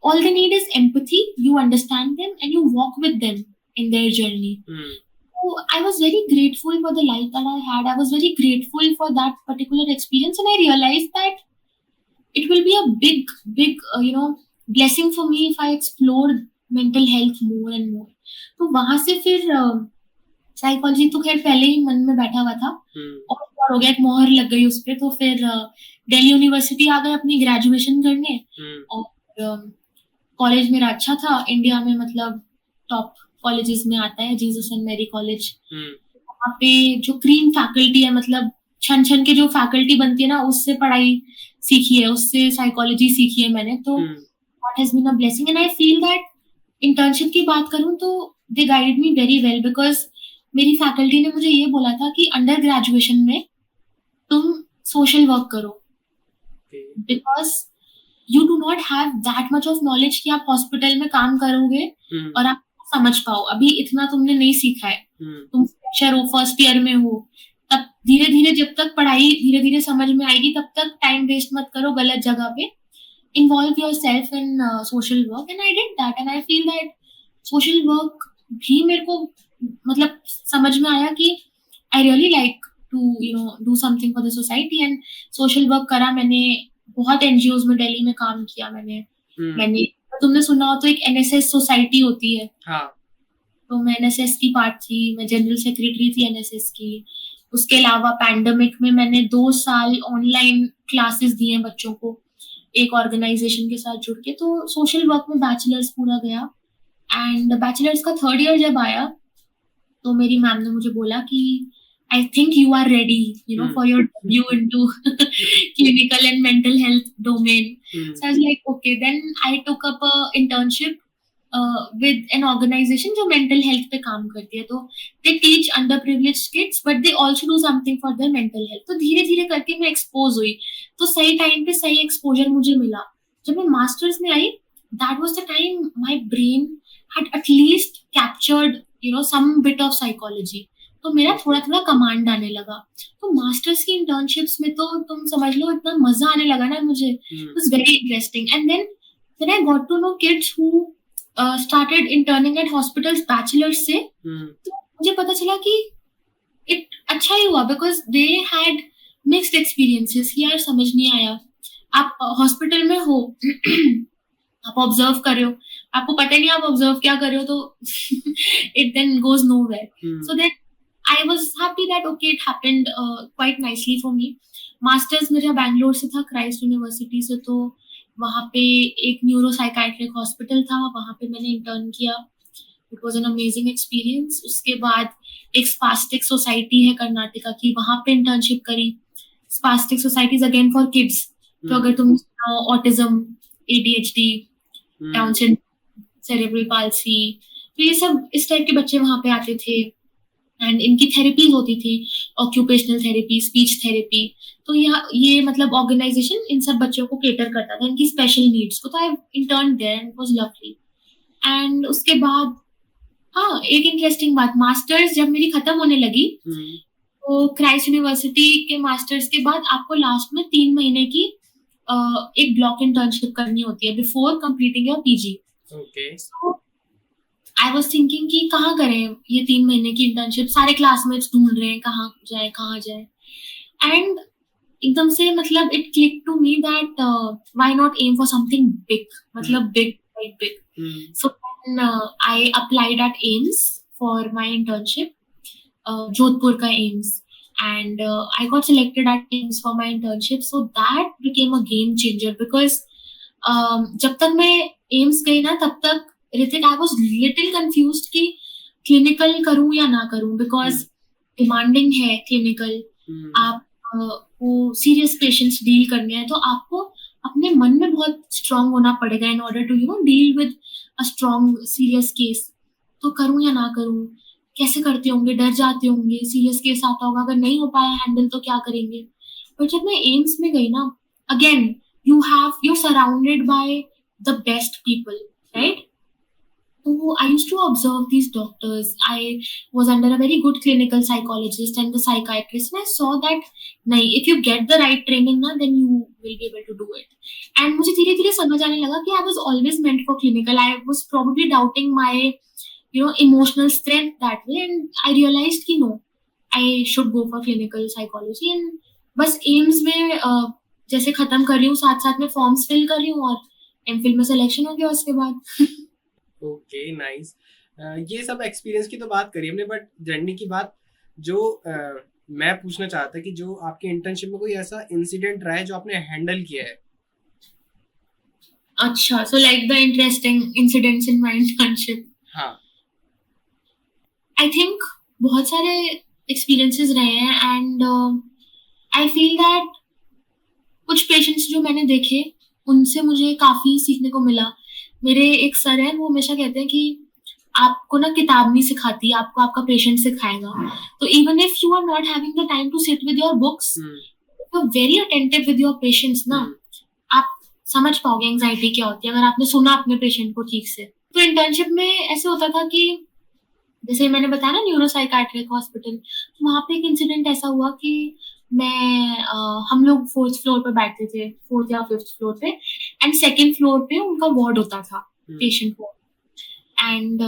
all they need is empathy. You understand them and you walk with them in their journey. So I was very grateful for the life that I had. I was very grateful for that particular experience, and I realized that it will be a big you know, blessing for me if I explore mental health more and more. तो वहां से फिर साइकोलॉजी तो खैर पहले ही मन में बैठा हुआ था, और हो गया, एक मोहर लग गई उस पे। तो फिर दिल्ली यूनिवर्सिटी आ गए अपनी ग्रेजुएशन करने, और कॉलेज मेरा अच्छा था इंडिया में, मतलब टॉप कॉलेजेस में आता है, जीसस एंड मैरी कॉलेज। वहाँ पे जो क्रीम फैकल्टी है, मतलब छन छन के जो फैकल्टी बनती है ना, उससे पढ़ाई सीखी है, उससे साइकोलॉजी सीखी है मैंने। तो what has been a blessing. And I feel that internship की बात करूं तो they guided me very well, because मेरी फैकल्टी ने मुझे ये बोला था कि अंडर ग्रेजुएशन में तुम सोशल वर्क करो, because you do not have that much of knowledge कि आप हॉस्पिटल में काम करोगे और आप समझ पाओ। अभी इतना तुमने नहीं सीखा है, तुम फ्रेशर हो, फर्स्ट ईयर में हो, तब धीरे धीरे जब तक पढ़ाई धीरे धीरे समझ में आएगी, तब तक टाइम वेस्ट मत करो गलत जगह पे, involve yourself in social work. And I did that, and I feel that social work भी मेरे को मतलब समझ में आया कि I really like to, you know, do something for the society. And social work करा मैंने, बहुत एनजीओज में दिल्ली में काम किया मैंने तुमने सुना हो तो एक एनएसएस सोसाइटी होती है, तो मैं एनएसएस की पार्ट थी, मैं जनरल सेक्रेटरी थी एनएसएस की। उसके अलावा पैंडेमिक में मैंने 2 साल ऑनलाइन क्लासेस दिए हैं बच्चों को, एक ऑर्गेनाइजेशन के साथ जुड़ के। तो सोशल वर्क में बैचलर्स पूरा गया, एंड बैचलर्स का 3rd ईयर जब आया तो मेरी मैम ने मुझे बोला कि I think you are ready, you know, for your debut into clinical and mental health domain. Hmm. So I was like, okay. Then I took up a internship with an organization जो mental health पे काम करती है. तो they teach underprivileged kids, but they also do something for their mental health. तो धीरे धीरे करके मैं expose हुई. तो सही टाइम पे सही exposure मुझे मिला. जब मैं मास्टर्स में आई, that was the time my brain had at least captured, you know, some bit of psychology. तो मेरा थोड़ा थोड़ा कमांड आने लगा. तो मास्टर्स की इंटर्नशिप्स में तो तुम समझ लो इतना मजा आने लगा ना मुझे. It was very interesting. And then I got to know kids who started interning at hospitals bachelors से. तो मुझे पता चला कि it अच्छा ही हुआ because they had mixed experiences. यार समझ नहीं आया. आप हॉस्पिटल में हो, आप ऑब्जर्व कर रहे हो, आपको पता नहीं आप ऑब्जर्व क्या कर रहे हो, तो it then goes nowhere. So then I was happy that okay it happened quite nicely for me. Masters मेरा बैंगलोर से था, क्राइस्ट यूनिवर्सिटी से. तो वहाँ पे एक न्यूरो साइकाइट्रिक हॉस्पिटल था, वहाँ पे मैंने इंटर्न किया. It was an amazing experience. उसके बाद एक स्पास्टिक सोसाइटी है कर्नाटका की, वहाँ पे इंटर्नशिप करी. Spastic societies again for kids. तो अगर तुम autism, ADHD, down syndrome, cerebral palsy, तो ये सब इस टाइप के बच्चे वहाँ पे आते थे. एंड इनकी थेरेपीज होती थी, ऑक्यूपेशनल थेरेपी, स्पीच थेरेपी. तो ये मतलब ऑर्गेनाइजेशन इन सब बच्चों को केटर करता था, इनकी स्पेशल नीड्स को. तो I intern there and it was lovely. And उसके बाद हाँ, एक इंटरेस्टिंग बात, मास्टर्स जब मेरी खत्म होने लगी, तो क्राइस्ट यूनिवर्सिटी के मास्टर्स के बाद आपको लास्ट में 3 महीने की एक ब्लॉक इंटर्नशिप करनी होती है before completing your PG. Okay. So I was thinking कि कहाँ करें ये 3 महीने की इंटर्नशिप. सारे क्लासमेट्स ढूंढ रहे हैं कहाँ जाए. एंड एकदम से मतलब it click to me that why not aim for something big, मतलब big, like big. So I applied at AIIMS for my internship, Jodhpur का AIIMS. And I got selected at AIIMS for my internship. So that became a game changer because जब तक मैं एम्स गई ना, तब तक Ritik I was little confused कि क्लिनिकल करूं या ना करूं, बिकॉज डिमांडिंग है क्लिनिकल. आप वो सीरियस पेशेंट्स डील करने हैं, तो आपको अपने मन में बहुत स्ट्रांग होना पड़ेगा in order to deal with a strong serious case. तो करूं या ना करूं, कैसे करते होंगे, डर जाते होंगे, सीरियस केस आता होगा, अगर नहीं हो पाया हैंडल तो क्या करेंगे. पर जब मैं एम्स में गई ना, again you're surrounded by the best people, right? So I used to observe these doctors. I was under a very good clinical psychologist and the psychiatrist, and I saw that if you get the right training na, then you will be able to do it. And मुझे धीरे धीरे समझ आने लगा कि I was always meant for clinical. I was probably doubting my emotional strength that way, and I realized कि no, I should go for clinical psychology. And बस एम्स में जैसे खत्म कर रही हूँ, साथ साथ में फॉर्म्स फिल कर रही हूँ, और MPhil में सिलेक्शन हो गया उसके बाद. Okay, nice. ये सब एक्सपीरियंस की तो बात करी हमने, बट जर्नी की बात जो मैं पूछना चाहता था कि जो आपके इंटर्नशिप में कोई ऐसा इंसिडेंट रहा है जो आपने हैंडल किया है. अच्छा, so like the interesting incidents in my internship. हाँ, आई थिंक बहुत सारे एक्सपीरियंसेस रहे हैं. एंड आई फील दैट कुछ पेशेंट्स जो मैंने देखे, उनसे मुझे काफी सीखने को मिला. मेरे एक सर हैं, वो हमेशा कहते हैं कि आपको ना किताब नहीं सिखाती, आपको आपका पेशेंट सिखाएगा. तो even if you are not having the time to sit with your books, you are very attentive with your patients ना, आप समझ पाओगे एंजाइटी क्या होती है अगर आपने सुना अपने पेशेंट को ठीक से. तो इंटर्नशिप में ऐसे होता था कि जैसे मैंने बताया ना, न्यूरो साइकाइट्रिक हॉस्पिटल, तो वहाँ पे एक इंसिडेंट ऐसा हुआ कि हम लोग 4th फ्लोर पे बैठते थे, 4th या 5th फ्लोर पे, एंड 2nd फ्लोर पे उनका वार्ड होता था, पेशेंट वार्ड. एंड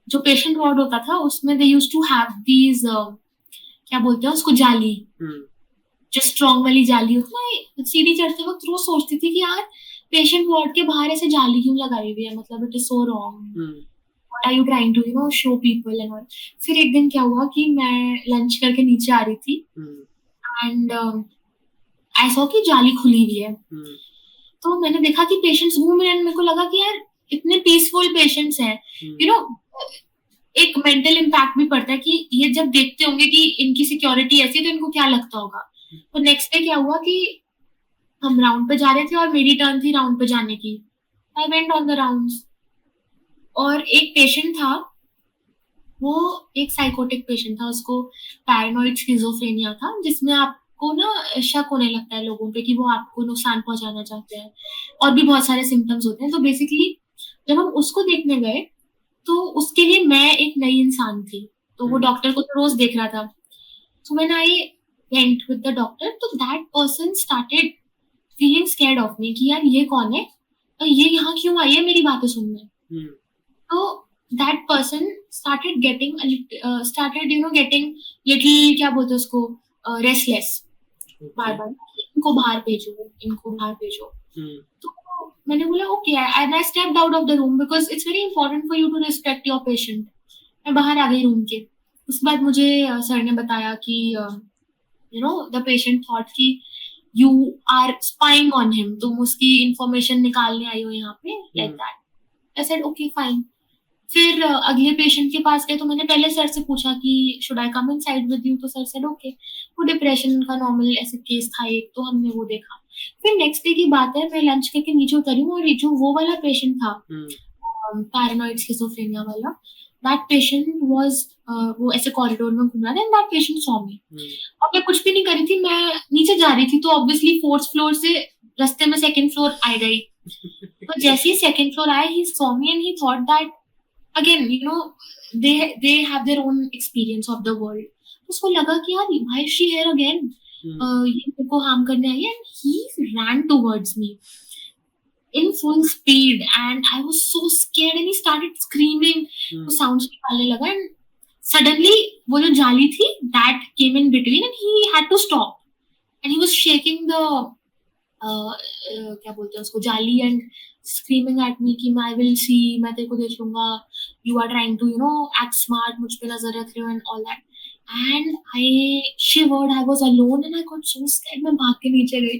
जो पेशेंट वार्ड होता था उसमें they used to have these क्या बोलते हैं उसको, जाली, जो स्ट्रॉन्ग वाली जाली होती है. सीढ़ी चढ़ते वक्त रोज सोचती थी कि यार पेशेंट वार्ड के बाहर ऐसे जाली क्यों लगाई हुई है, मतलब it is so wrong, what are you trying to show people and all. फिर एक दिन क्या हुआ कि मैं लंच करके नीचे आ रही थी, एंड आई सॉ कि जाली खुली हुई है. तो मैंने देखा कि पेशेंट्स घूम रहे हैं, मेरे को लगा कि यार इतने पीसफुल पेशेंट्स हैं, एक मेंटल इम्पैक्ट भी पड़ता है कि ये जब देखते होंगे कि इनकी सिक्योरिटी ऐसी है तो इनको क्या लगता होगा. तो नेक्स्ट डे क्या हुआ कि हम राउंड पे जा रहे थे और मेरी टर्न थी राउंड पे जाने की। I went on the rounds और एक पेशेंट था, वो एक साइकोटिक पेशेंट था, उसको पैरानॉइड स्किज़ोफ्रेनिया था, जिसमें आपको ना शक होने लगता है लोगों पे कि वो आपको नुकसान पहुंचाना चाहते हैं, और भी बहुत सारे सिम्टम्स होते हैं। तो बेसिकली जब हम उसको देखने गए तो उसके लिए मैं एक नई इंसान थी, तो वो डॉक्टर को तो रोज देख रहा था। So when I went with the doctor, तो that person started feeling scared of me कि यार ये कौन है और ये यहाँ क्यों आई है मेरी बातें सुनने। तो that person started getting started getting little, क्या बोलते हैं उसको, restless, बार बार इनको बाहर भेजो, इनको बाहर भेजो। तो मैंने बोला okay, and I stepped out of the room because it's very important for you to respect your patient। मैं बाहर आ गई रूम के। उसके बाद मुझे सर ने बताया कि the patient thought कि you are spying on him, तुम उसकी इंफॉर्मेशन निकालने आई हो यहाँ पे, like that। I said okay fine। फिर अगले पेशेंट के पास गए तो मैंने पहले सर से पूछा कि should I come inside with you, तो सर सेड ओके। वो डिप्रेशन का नॉर्मल ऐसे केस था एक, तो हमने वो देखा। फिर नेक्स्ट डे की बात है, मैं लंच करके नीचे उतरी हूँ और जो वो वाला पेशेंट था पैरानॉइड स्किज़ोफ्रेनिया वाला, दैट पेशेंट वाज वो ऐसे कॉरिडोर में घूम रहा था and that patient saw me. और मैं कुछ भी नहीं कर रही थी, मैं नीचे जा रही थी, तो ऑब्वियसली फोर्थ फ्लोर से रास्ते में सेकंड फ्लोर आ गई। तो जैसे ही सेकंड फ्लोर आया, he saw me and he thought that again they have their own experience of the world। तो उसको लगा कि यार why is she here again, ये मेरे को हार्म करने आई है। and he ran towards me in full speed and I was so scared and he started screaming। वो sounds निकालने लगा and suddenly वो जो जाली थी that came in between and he had to stop and he was shaking the क्या बोलते हैं उसको, जाली, एंड स्क्रीमिंग एट मी कि आई विल सी, मैं तेरे को देख लूंगा, you are trying to act smart, मुझ पे नजर रख रहे हो and all that. And I shivered, I was alone and I got so scared. मैं भाग के नीचे गई,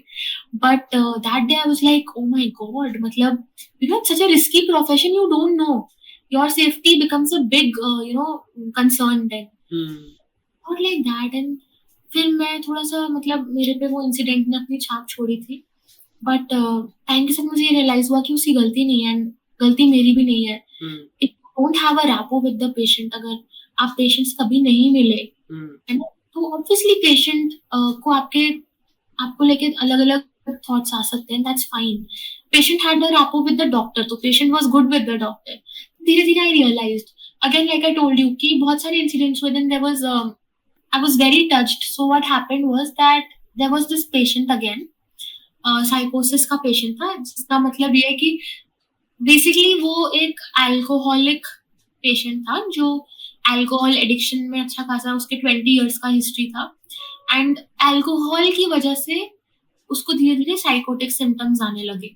but that day I was like oh my god, मतलब such a risky profession, you don't know, your safety becomes a big concern then, और लाइक दैट। एंड फिर मैं थोड़ा सा, मतलब मेरे पे वो इंसिडेंट ने अपनी छाप छोड़ी थी, बट टाइम के साथ मुझे ये रियलाइज हुआ कि उसकी गलती नहीं है, गलती मेरी भी नहीं है। If don't have a rapport with the patient, अगर आप पेशेंट्स कभी नहीं मिले है ना, तो ऑब्वियसली पेशेंट को आपको लेके अलग अलग थॉट्स आ सकते हैं, that's fine. Patient had a rapport with the doctor, तो patient was good with the doctor. धीरे धीरे I realized, again like I told you कि बहुत सारे इंसिडेंट्स हुए, then there was I was very touched। So what happened was that there was this patient again, साइकोसिस का पेशेंट था, जिसका मतलब ये है कि बेसिकली वो एक अल्कोहलिक पेशेंट था, जो अल्कोहल एडिक्शन में अच्छा खासा, उसके 20 इयर्स का हिस्ट्री था, एंड अल्कोहल की वजह से उसको धीरे धीरे साइकोटिक सिम्टम्स आने लगे,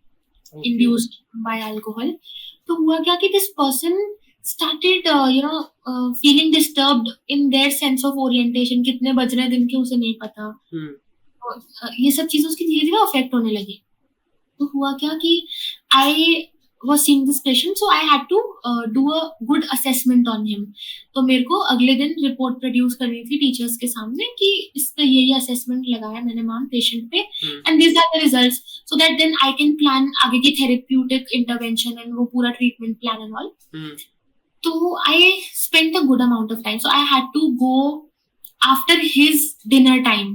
इंड्यूस्ड बाय अल्कोहल। तो हुआ क्या कि this person started feeling disturbed in their sense of orientation, कितने बज रहे हैं दिन के उसे नहीं पता, ये सब चीजें उसकी धीरे धीरे अफेक्ट होने लगी। तो हुआ क्या कि आई was seeing this patient, so I had to do a good assessment on him। तो मेरे को अगले दिन रिपोर्ट प्रोड्यूस करनी थी टीचर्स के सामने कि इस पे ये असेसमेंट लगाया मैंने मैम पेशेंट पे, and these are the results, so that then I can plan आगे की थेरेप्यूटिक इंटरवेंशन एंड वो पूरा ट्रीटमेंट प्लान एंड ऑल। तो I spent a good amount of time, so I had to go after his dinner time,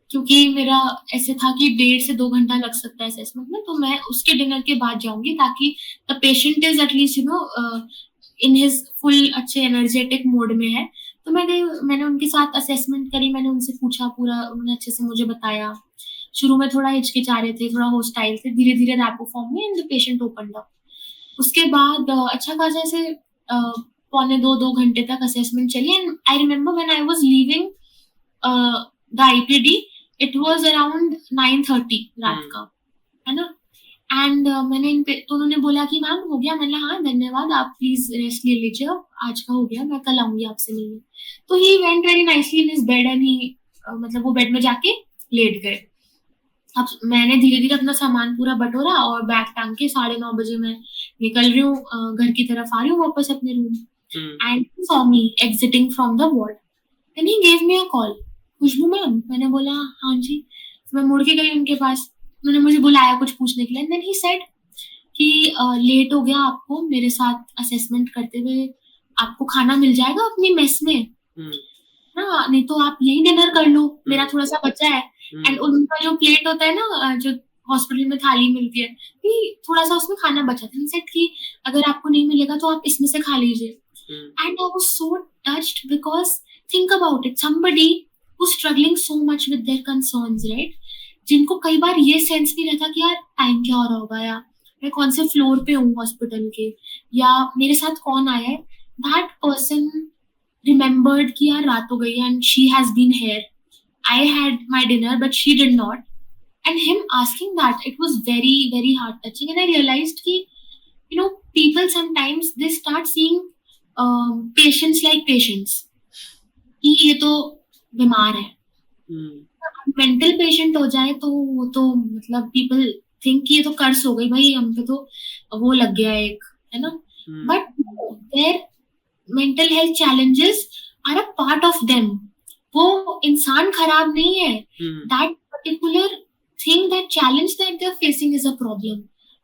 क्योंकि मेरा ऐसे था कि 1.5 से 2 घंटा लग सकता है असेसमेंट में, तो मैं उसके डिनर के बाद जाऊंगी ताकि the patient is at least in his full अच्छे एनर्जेटिक मोड में है। तो मैं गई, मैंने उनके साथ असेसमेंट करी, मैंने उनसे पूछा पूरा, उन्होंने अच्छे से मुझे बताया। शुरू में थोड़ा हिचकिचा रहे थे, थोड़ा हॉस्टाइल थे, धीरे धीरे रैपो फॉर्म में and the patient opened up. उसके बाद अच्छा खासा ऐसे 1.25-2 घंटे तक असेसमेंट चली, and I remember when I was leaving the IPD, it was around 9:30 रात का, है ना। एंड मैंने तो उन्होंने बोला कि मैम हो गया, मैंने हाँ धन्यवाद, आप प्लीज रेस्ट ले लीजिए, आज का हो गया, मैं कल आऊंगी आपसे मिलने। तो he went very nicely in his bed and he मतलब वो बेड में जाके लेट गए। अब मैंने धीरे धीरे अपना सामान पूरा बटोरा और बैग टांग के 9:30 बजे मैं निकल रही हूँ, घर की तरफ आ रही हूँ वापस अपने room, and saw me exiting from the ward, then he gave me a call, Khushboo ma'am. मैंने बोला हाँ जी। तो मैं मुड़ के गई उनके पास, उन्होंने मुझे बुलाया कुछ पूछने के लिए, देन ही सेड कि लेट हो गया आपको मेरे साथ असेसमेंट करते हुए, आपको खाना मिल जाएगा अपनी मेस में ना, नहीं तो आप यही डिनर कर लो, मेरा थोड़ा सा बचा है। एंड उनका जो प्लेट होता है ना, जो हॉस्पिटल में थाली मिलती है, कि थोड़ा सा उसमें खाना बचा था, सेट कि अगर आपको नहीं मिलेगा तो आप इसमें से खा लीजिए। And I was so touched because think about it, somebody who struggling so much with their concerns, right, जिनको कई बार ये सेंस नहीं रहता कि यार टाइम क्या हो रहा होगा, या मैं कौन से फ्लोर पे हूँ हॉस्पिटल के, या मेरे साथ कौन आया है। दैट पर्सन remembered कि यार रात हो गई and she has been here. I had my dinner but she did not. And him asking that, it was very, very heart touching. And I realized कि, you know, people sometimes they start seeing patients like patients. कि ये तो बीमार है. मेंटल पेशेंट हो जाए तो वो तो मतलब पीपल थिंक कि ये तो कर्स हो गई भाई, हम पे तो वो लग गया एक, है ना. But their mental health challenges are a part of them. वो इंसान खराब नहीं है. That particular thing, that challenge that they are facing is a problem,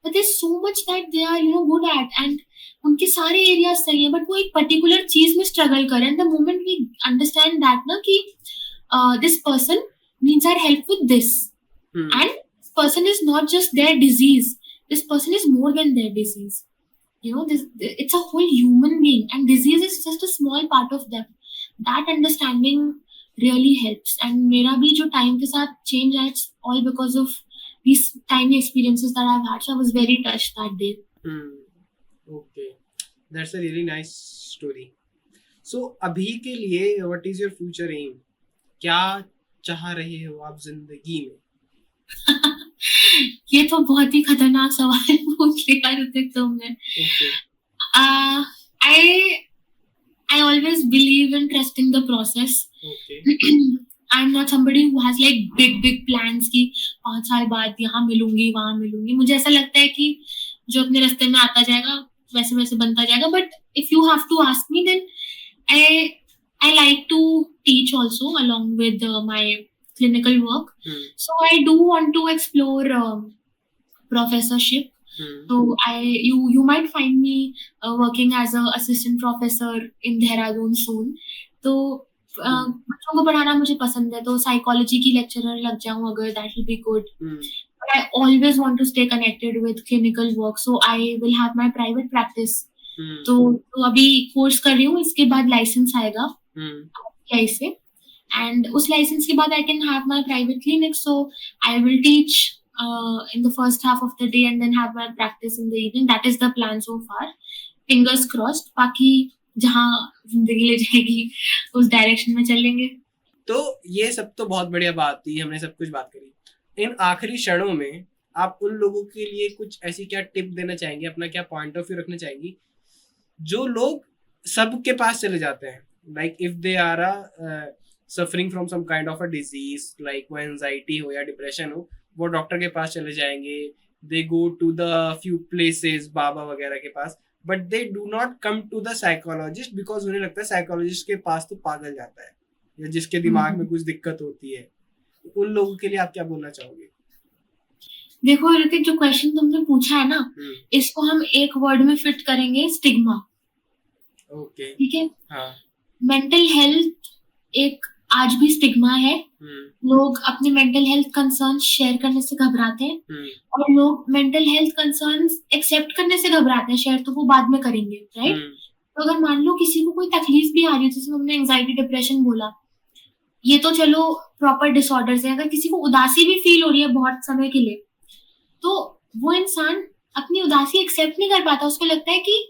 but there so much that they are good at, and उनके सारे एरियाज सही है, बट वो एक पर्टिकुलर चीज में स्ट्रगल करें. And the moment we understand that ना कि this person needs our help with this, and this person is not just their disease, this person is more than their disease, you know, it's a whole human being, and disease is just a small part of them. That understanding really helps. And मेरा भी जो time के साथ change है, it's all because of these tiny experiences that I've had. So I was very touched that day. Okay, that's a really nice story. So अभी के लिए what is your future aim? क्या चाह रहे हो आप जिंदगी में? ये तो बहुत ही खतरनाक सवाल पूछ लिया ऋतिक तुमने. I always believe in trusting the process. I'm not somebody who has like big plans कि 5 साल बाद यहाँ मिलूंगी वहां मिलूंगी. मुझे ऐसा लगता है कि जो अपने रास्ते में आता जाएगा वैसे वैसे बनता जाएगा. But if you have to ask me, then I like to teach also along with my clinical work. So I do want to explore professorship. So you might find me working as a assistant professor in Dehradun soon. तो बच्चों को पढ़ाना मुझे पसंद है, तो साइकोलॉजी की लेक्चरर लग जाऊं अगर, that will be good. But I always want to stay connected with clinical work, so I will have my private practice. तो अभी कोर्स कर रही हूँ, इसके बाद लाइसेंस आएगा ऐसे, एंड उस लाइसेंस के बाद I can have my private clinic. So I will teach in the first half of the day and then have my practice in the evening. That is the plan so far. Fingers crossed. बाकी जहाँ जिंदगी ले जाएगी उस डायरेक्शन में चलेंगे. तो ये सब तो बहुत बढ़िया बात थी, हमने सब कुछ बात करी. इन आखिरी क्षणों में आप उन लोगों के लिए कुछ ऐसी क्या टिप देना चाहेंगे, अपना क्या पॉइंट ऑफ व्यू रखना चाहेंगी जो लोग सबके पास चले जाते हैं, like if they are suffering from some kind of a disease, like वो anxiety हो या depression हो, वो डॉक्टर के पास चले जाएंगे, they go to the few places बाबा वगैरह के पास, but they do not come to the psychologist because उन्हें लगता है psychologist के पास तो पागल जाता है या जिसके दिमाग में कुछ दिक्कत होती है. उन लोगों के लिए आप क्या बोलना चाहोगे? देखो ऋतिक, जो क्वेश्चन तुमने पूछा है ना, इसको हम एक वर्ड में फिट करेंगे, स्टिग्मा. ओके, ठीक है. हाँ. मेंटल हेल्थ एक आज भी स्टिग्मा है. लोग अपने मेंटल हेल्थ कंसर्न्स शेयर करने से घबराते हैं, और लोग मेंटल हेल्थ कंसर्न्स एक्सेप्ट करने से घबराते हैं. शेयर तो वो बाद में करेंगे, राइट. तो अगर मान लो किसी को कोई तकलीफ भी आ रही है, जैसे हमने एंजाइटी डिप्रेशन बोला, ये तो चलो प्रॉपर डिसऑर्डर्स है. अगर किसी को उदासी भी फील हो रही है बहुत समय के लिए, तो वो इंसान अपनी उदासी एक्सेप्ट नहीं कर पाता. उसको लगता है कि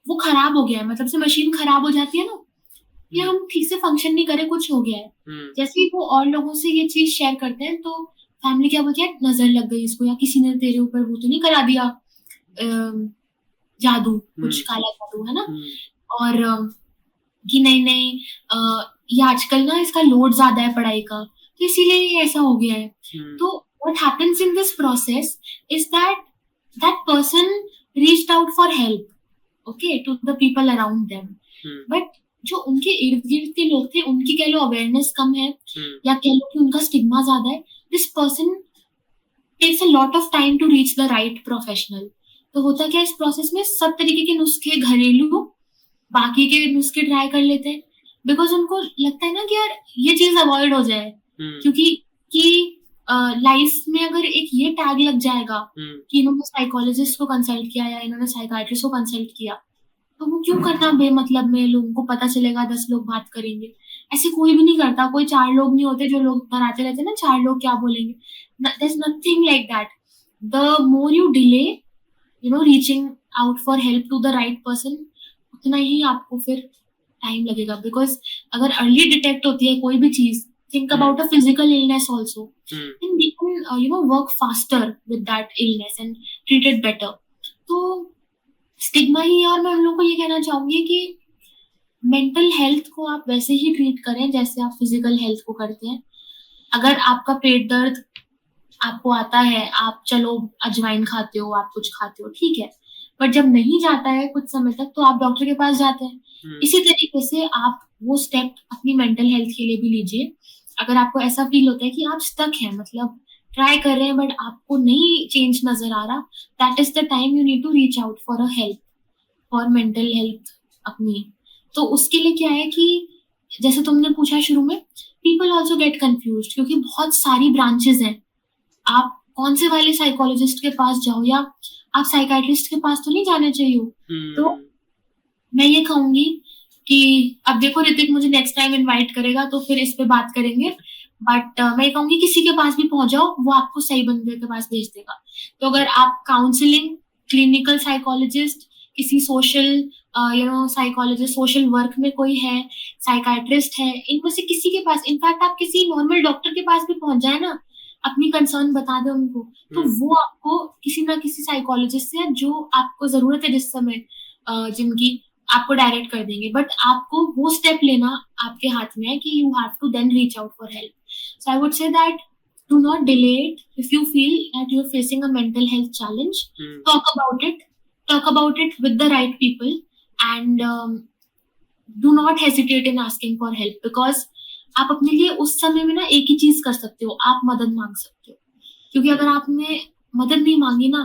वो खराब हो गया है, मतलब से मशीन खराब हो जाती है ना, ये हम ठीक से फंक्शन नहीं करे, कुछ हो गया है. जैसे ही वो और लोगों से ये चीज शेयर करते हैं, तो फैमिली क्या बोलती है, नजर लग गई इसको, या किसी ने तेरे ऊपर वो तो नहीं करा दिया जादू, कुछ काला जादू, है ना. और कि नहीं ये आजकल ना इसका लोड ज्यादा है पढ़ाई का, तो इसीलिए ये ऐसा हो गया है. तो what happens in this process is that person reached out for help, okay, to the people around them. But जो उनके इर्द गिर्द के लोग थे, उनकी कह लो अवेयरनेस कम है, या कह लो कि उनका स्टिग्मा ज्यादा है, this person takes a lot of time to reach the right professional. तो होता क्या है इस प्रोसेस में, सब तरीके के नुस्खे घरेलू बाकी के नुस्खे ट्राई कर लेते हैं, बिकॉज उनको लगता है ना कि यार ये चीज अवॉइड हो जाए, क्योंकि कि लाइफ में अगर एक ये टैग लग जाएगा कि इन्होंने साइकोलॉजिस्ट को कंसल्ट किया या इन्होंने साइकाइट्रिस्ट को कंसल्ट किया, तो वो क्यों करना बेमतलब में, लोगों को पता चलेगा 10 लोग बात करेंगे। ऐसे कोई भी नहीं करता, कोई 4 लोग नहीं होते जो लोग डराते रहते ना 4 लोग क्या बोलेंगे, there's nothing like that. The more you delay, reaching out for help to the right person, उतना ही आपको फिर टाइम लगेगा, बिकॉज अगर अर्ली डिटेक्ट होती है कोई भी चीज, think about a physical illness also, then we can work faster with that illness and treat it better. तो स्टिग्मा ही है, और मैं उन लोगों को ये कहना चाहूंगी कि मेंटल हेल्थ को आप वैसे ही ट्रीट करें जैसे आप फिजिकल हेल्थ को करते हैं। अगर आपका पेट दर्द आपको आता है, आप चलो अजवाइन खाते हो, आप कुछ खाते हो, ठीक है, बट जब नहीं जाता है कुछ समय तक तो आप डॉक्टर के पास जाते हैं। इसी तरीके से आप वो स्टेप अपनी मेंटल हेल्थ के लिए भी लीजिए। अगर आपको ऐसा फील होता है कि आप स्टक हैं, मतलब ट्राई कर रहे हैं बट आपको नहीं चेंज नजर आ रहा, that is the time you need to reach out for a help for mental health अपनी। तो उसके लिए क्या है कि जैसे तुमने पूछा शुरू में, पीपल ऑल्सो गेट कंफ्यूज, क्योंकि बहुत सारी ब्रांचेस हैं, आप कौन से वाले साइकोलॉजिस्ट के पास जाओ, या आप साइकाइट्रिस्ट के पास तो नहीं जाने चाहिए। तो मैं ये कहूंगी कि अब देखो ऋतिक मुझे नेक्स्ट टाइम इनवाइट करेगा तो फिर इस पे बात करेंगे, बट मैं ये कहूंगी किसी के पास भी पहुंच जाओ, वो आपको सही बंदे के पास भेज देगा। तो अगर आप काउंसलिंग, क्लिनिकल साइकोलॉजिस्ट, किसी सोशल साइकोलॉजिस्ट, सोशल वर्क में कोई है, साइकाइट्रिस्ट है, इनमें से किसी के पास, इनफैक्ट आप किसी नॉर्मल डॉक्टर के पास भी पहुंच जाए ना, अपनी कंसर्न बता दे उनको, तो वो आपको किसी ना किसी साइकोलॉजिस्ट से जो आपको जरूरत है जिस समय जिनकी, आपको डायरेक्ट कर देंगे। बट आपको वो स्टेप लेना आपके हाथ में है कि you have to then reach out for help. So I would say that do not delay it. If you feel that you're facing a mental health challenge, talk about it with the right people, and do not hesitate in asking for help, because आप अपने लिए उस समय में ना एक ही चीज कर सकते हो, आप मदद मांग सकते हो। क्योंकि अगर आपने मदद नहीं मांगी ना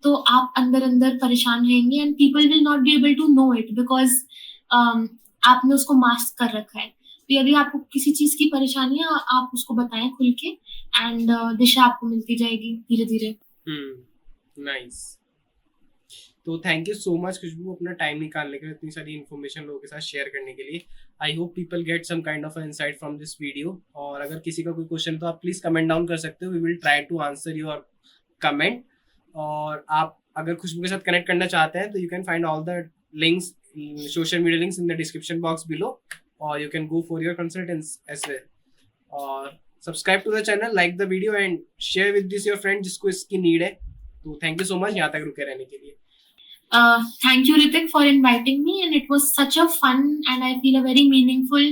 तो आप अंदर अंदर परेशान रहेंगे, and people will not be able to know it, because आपने उसको मास्क कर रखा है। तो यदि आपको किसी चीज की परेशानी है, आप उसको बताएं खुल के, एंड दिशा आपको मिलती जाएगी धीरे धीरे। नाइस। तो थैंक यू सो मच खुशबू, अपना टाइम निकालने के लिए, इतनी सारी इन्फॉर्मेशन लोगों के साथ शेयर करने के लिए। I hope people get some kind of insight from this video. और अगर किसी का कोई क्वेश्चन तो आप प्लीज कमेंट डाउन कर सकते हो, we will try to answer your comment. और आप अगर खुशबू के साथ कनेक्ट करना चाहते हैं तो you can find all the links, social media links in the description box below, और you can go for your consultants as well. और subscribe to the channel, like the video and share with this your friend जिसको इसकी need है। तो thank you so much यहाँ तक रुके रहने के लिए। Thank you Ritik for inviting me, and it was such a fun and I feel a very meaningful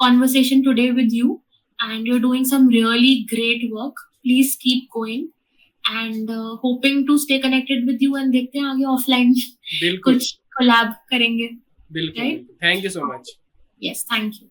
conversation today with you, and you're doing some really great work. Please keep going, and hoping to stay connected with you, and देखते हैं आगे offline कुछ collab करेंगे। बिल्कुल। Thank you so much. Yes, thank you.